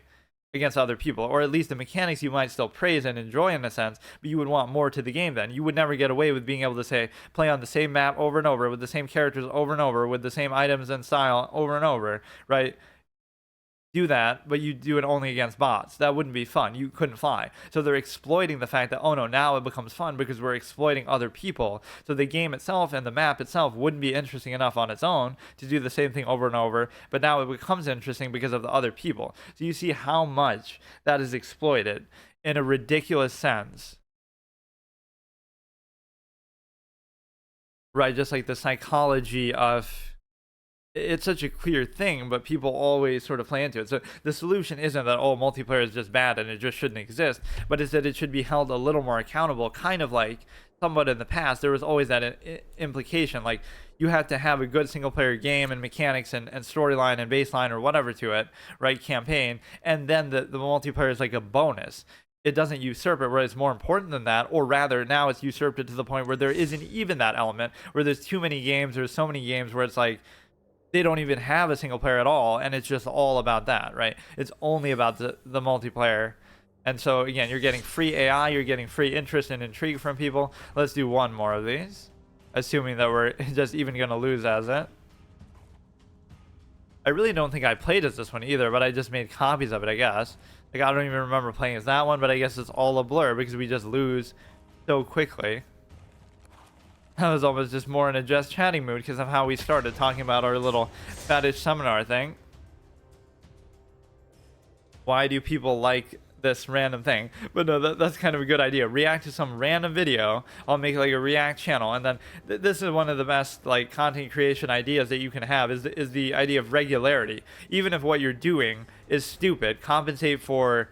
against other people? Or at least the mechanics you might still praise and enjoy in a sense, but you would want more to the game then. You would never get away with being able to say, play on the same map over and over, with the same characters over and over, with the same items and style over and over, right? Do that, but you do it only against bots. That wouldn't be fun. You couldn't fly. So they're exploiting the fact that, oh no, now it becomes fun because we're exploiting other people. So the game itself and the map itself wouldn't be interesting enough on its own to do the same thing over and over, but now it becomes interesting because of the other people. So you see how much that is exploited in a ridiculous sense. Right, just like the psychology of, it's such a clear thing, but people always sort of play into it. So the solution isn't that, oh, multiplayer is just bad and it just shouldn't exist, but it's that it should be held a little more accountable, kind of like somewhat in the past. There was always that implication, like you have to have a good single player game and mechanics and storyline and baseline or whatever to it, right? Campaign, and then the multiplayer is like a bonus. It doesn't usurp it, where it's more important than that, or rather now it's usurped it to the point where there isn't even that element, where there's too many games, there's so many games where it's like they don't even have a single player at all, and it's just all about that, right? It's only about the multiplayer, And so again, you're getting free AI, you're getting free interest and intrigue from people. Let's do one more of these, assuming that we're just even gonna lose as it. I really don't think I played as this one either, but I just made copies of it, I guess. Like, I don't even remember playing as that one, but I guess it's all a blur because we just lose so quickly. I was almost just more in a just chatting mood because of how we started talking about our little fetish seminar thing. Why do people like this random thing? But no, that's kind of a good idea. React to some random video. I'll make like a react channel, and then this is one of the best like content creation ideas that you can have is the idea of regularity. Even if what you're doing is stupid, compensate for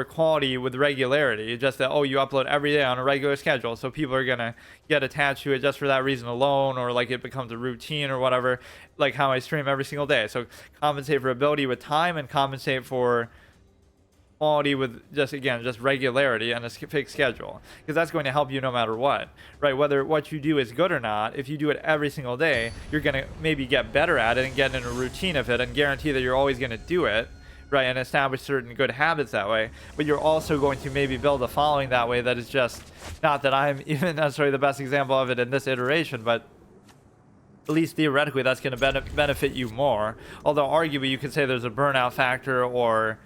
quality with regularity. Just that, oh, you upload every day on a regular schedule, so people are gonna get attached to it just for that reason alone, or like it becomes a routine or whatever, like how I stream every single day. So compensate for ability with time, and compensate for quality with just regularity and a fixed schedule, because that's going to help you no matter what, right? Whether what you do is good or not, if you do it every single day, you're going to maybe get better at it and get in a routine of it and guarantee that you're always going to do it, right? And establish certain good habits that way. But you're also going to maybe build a following that way that is just, not that I'm even necessarily the best example of it in this iteration, but at least theoretically that's going to benefit you more. Although arguably you could say there's a burnout factor or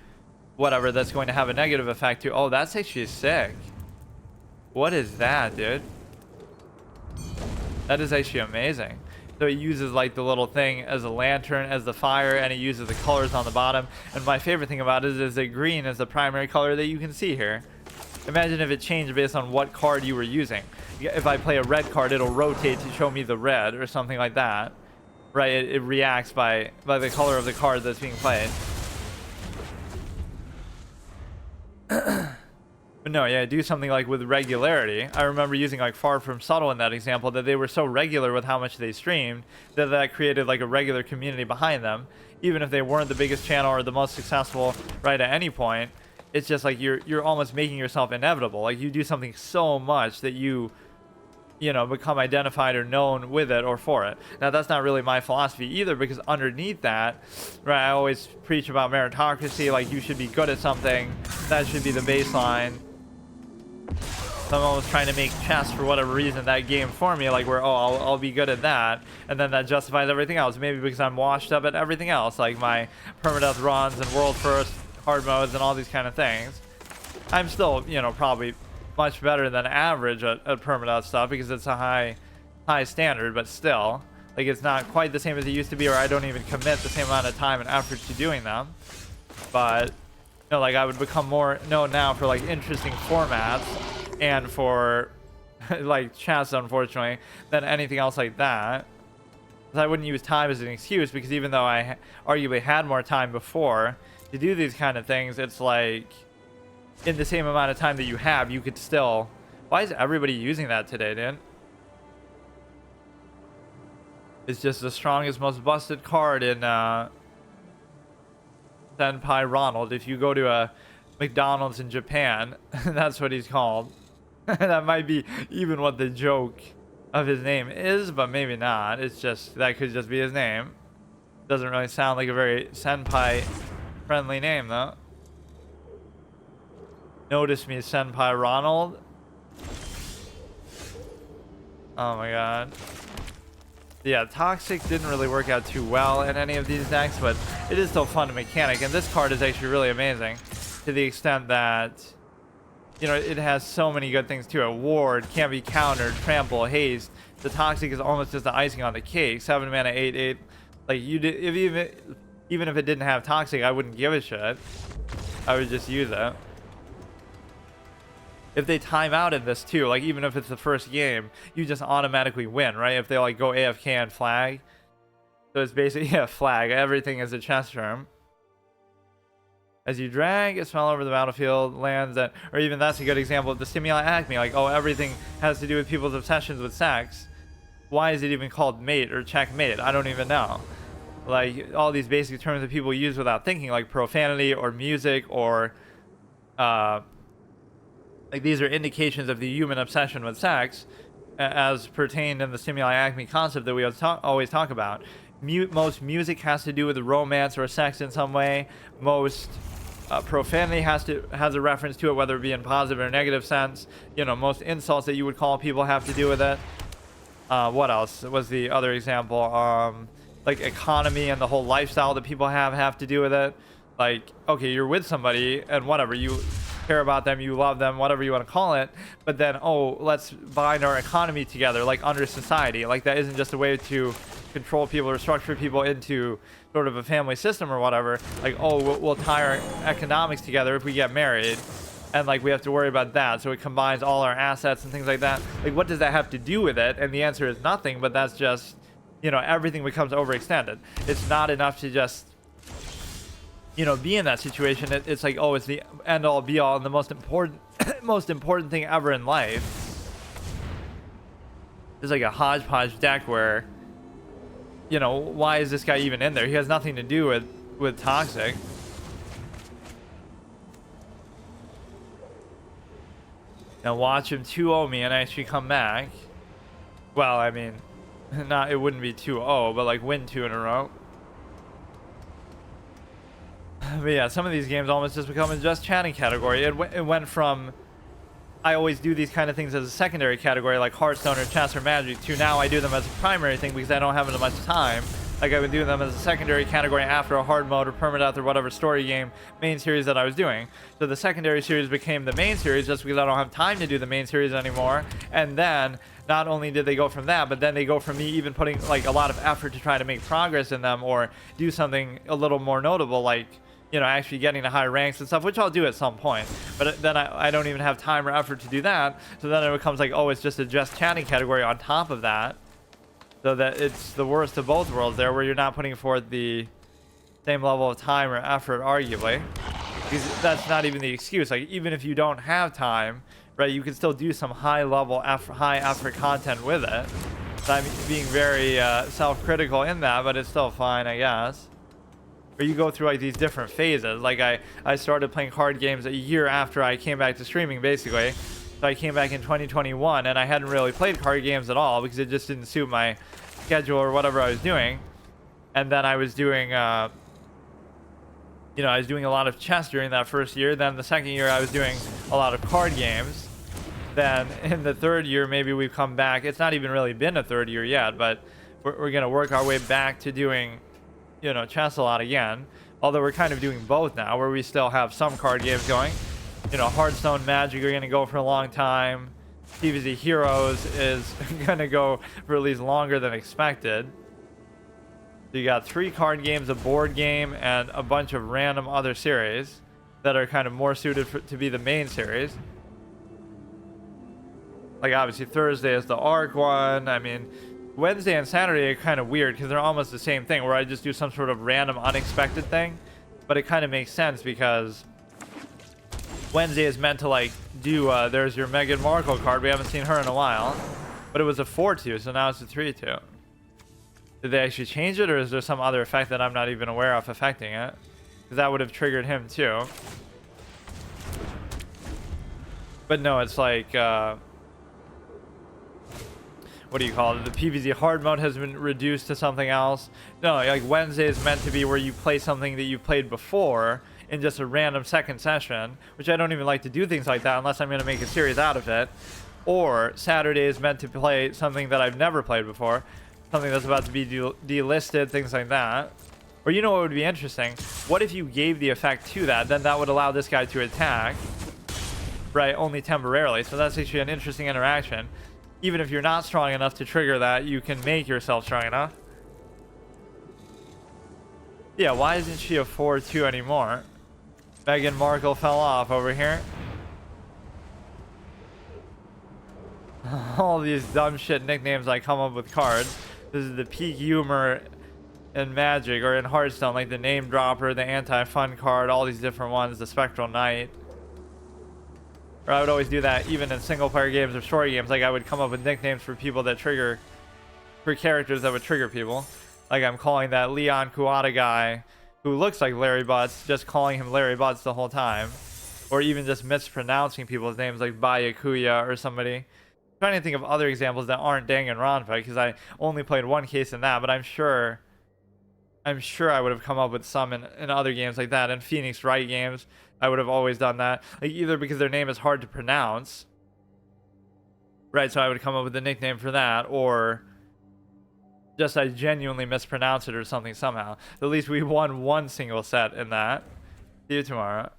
whatever that's going to have a negative effect too. Oh, that's actually sick. What is that, dude? That is actually amazing. So it uses like the little thing as a lantern, as the fire, and it uses the colors on the bottom. And my favorite thing about it is that green is the primary color that you can see here. Imagine if it changed based on what card you were using. If I play a red card, it'll rotate to show me the red or something like that, right? It reacts by the color of the card that's being played. But no, yeah, do something like with regularity. I remember using like Far From Subtle in that example, that they were so regular with how much they streamed that created like a regular community behind them. Even if they weren't the biggest channel or the most successful right at any point, it's just like you're almost making yourself inevitable. Like you do something so much that you know, become identified or known with it or for it. Now, that's not really my philosophy either, because underneath that, right, I always preach about meritocracy, like you should be good at something. That should be the baseline. So I'm always trying to make chess, for whatever reason, that game for me, like where, oh, I'll be good at that, and then that justifies everything else. Maybe because I'm washed up at everything else, like my permadeath runs and world first hard modes and all these kind of things. I'm still, you know, probably much better than average at permadeath stuff because it's a high standard, but still, like, it's not quite the same as it used to be, or I don't even commit the same amount of time and effort to doing them. But, you know, like, I would become more known now for like interesting formats and for like chess, unfortunately, than anything else like that. I wouldn't use time as an excuse, because even though I arguably had more time before to do these kind of things, it's like, in the same amount of time that you have, you could still... Why is everybody using that today, dude? It's just the strongest, most busted card in Senpai Ronald. If you go to a McDonald's in Japan, that's what he's called. That might be even what the joke of his name is, but maybe not. It's just, that could just be his name. Doesn't really sound like a very Senpai friendly name, though. Notice me, Senpai Ronald. Oh my god. Yeah, Toxic didn't really work out too well in any of these decks, but it is still fun to mechanic, and this card is actually really amazing to the extent that, you know, it has so many good things to it. Ward, can't be countered, trample, haste. The Toxic is almost just the icing on the cake. 7 mana, 8/8. Like, you did, even if it didn't have Toxic, I wouldn't give a shit. I would just use it. If they time out in this too, like even if it's the first game, you just automatically win, right? If they like go AFK and flag. So it's basically, yeah, flag. Everything is a chess term. As you drag a spell over the battlefield, lands that, or even that's a good example of the stimuli acme. Like, oh, everything has to do with people's obsessions with sex. Why is it even called mate or checkmate? I don't even know. Like, all these basic terms that people use without thinking, like profanity or music or, like, these are indications of the human obsession with sex, as pertained in the stimuli acme concept that we always talk about. Most music has to do with romance or sex in some way. Most profanity has a reference to it, whether it be in positive or negative sense. You know, most insults that you would call people have to do with it. What else was the other example? Like economy and the whole lifestyle that people have to do with it. Like, okay, you're with somebody and whatever, you care about them, you love them, whatever you want to call it, but then, oh, let's bind our economy together, like under society. Like, that isn't just a way to control people or structure people into sort of a family system or whatever. Like, oh, we'll tie our economics together if we get married, and like we have to worry about that, so it combines all our assets and things like that. Like, what does that have to do with it? And the answer is nothing, but that's just, you know, everything becomes overextended. It's not enough to just, you know, be in that situation. It's like, oh, it's the end all be all and the most important most important thing ever in life. It's like a hodgepodge deck where, you know, why is this guy even in there? He has nothing to do with toxic. Now watch him 2-0 me and actually come back. Well, I mean, not, it wouldn't be 2-0, but like win 2 in a row. But yeah, some of these games almost just become a just chatting category. It went from, I always do these kind of things as a secondary category, like Hearthstone or chess or Magic, to now I do them as a primary thing because I don't have as much time. Like, I would do them as a secondary category after a hard mode or permadeath or whatever story game main series that I was doing. So the secondary series became the main series just because I don't have time to do the main series anymore. And then not only did they go from that, but then they go from me even putting like a lot of effort to try to make progress in them or do something a little more notable, like, you know, actually getting to high ranks and stuff, which I'll do at some point. But then I don't even have time or effort to do that. So then it becomes like, oh, it's just a just chatting category on top of that. So that it's the worst of both worlds there, where you're not putting forth the same level of time or effort, arguably. Because that's not even the excuse. Like, even if you don't have time, right, you can still do some high level, high effort content with it. So I'm being very self-critical in that, but it's still fine, I guess. Or you go through like these different phases. Like I started playing card games a year after I came back to streaming, basically. So I came back in 2021 and I hadn't really played card games at all because it just didn't suit my schedule or whatever I was doing. And then I was doing, you know, I was doing a lot of chess during that first year. Then the second year I was doing a lot of card games. Then in the third year, maybe we've come back. It's not even really been a third year yet, but we're going to work our way back to doing, you know, chess a lot again. Although we're kind of doing both now, where we still have some card games going. You know, Hearthstone, Magic are going to go for a long time. PvZ Heroes is going to go for at least longer than expected. So you got 3 card games, a board game, and a bunch of random other series that are kind of more suited to be the main series. Like, obviously, Thursday is the Arc one. I mean, Wednesday and Saturday are kind of weird because they're almost the same thing, where I just do some sort of random unexpected thing. But it kind of makes sense because Wednesday is meant to like do, there's your Meghan Markle card. We haven't seen her in a while. But it was a 4-2, so now it's a 3-2. Did they actually change it, or is there some other effect that I'm not even aware of affecting it? Because that would have triggered him too. But no, it's like, what do you call it? The PvZ hard mode has been reduced to something else. No, like Wednesday is meant to be where you play something that you played before in just a random second session, which I don't even like to do things like that unless I'm going to make a series out of it. Or Saturday is meant to play something that I've never played before, something that's about to be delisted, things like that. Or, you know what would be interesting? What if you gave the effect to that? Then that would allow this guy to attack, right, only temporarily. So that's actually an interesting interaction. Even if you're not strong enough to trigger that, you can make yourself strong enough. Yeah, why isn't she a 4-2 anymore? Meghan Markle fell off over here. All these dumb shit nicknames I come up with cards. This is the peak humor in Magic or in Hearthstone, like the Name Dropper, the Anti-Fun card, all these different ones, the Spectral Knight. Or I would always do that even in single player games or story games. Like, I would come up with nicknames for people that trigger, for characters that would trigger people. Like, I'm calling that Leon Kuwata guy who looks like Larry Butts, just calling him Larry Butts the whole time. Or even just mispronouncing people's names like Bayakuya or somebody. I'm trying to think of other examples that aren't Danganronpa, because I only played one case in that, but I'm sure I'm sure I would have come up with some in other games like that. In Phoenix Wright games, I would have always done that. Like either because their name is hard to pronounce, right? So I would come up with a nickname for that, or just I genuinely mispronounce it or something somehow. At least we won one single set in that. See you tomorrow.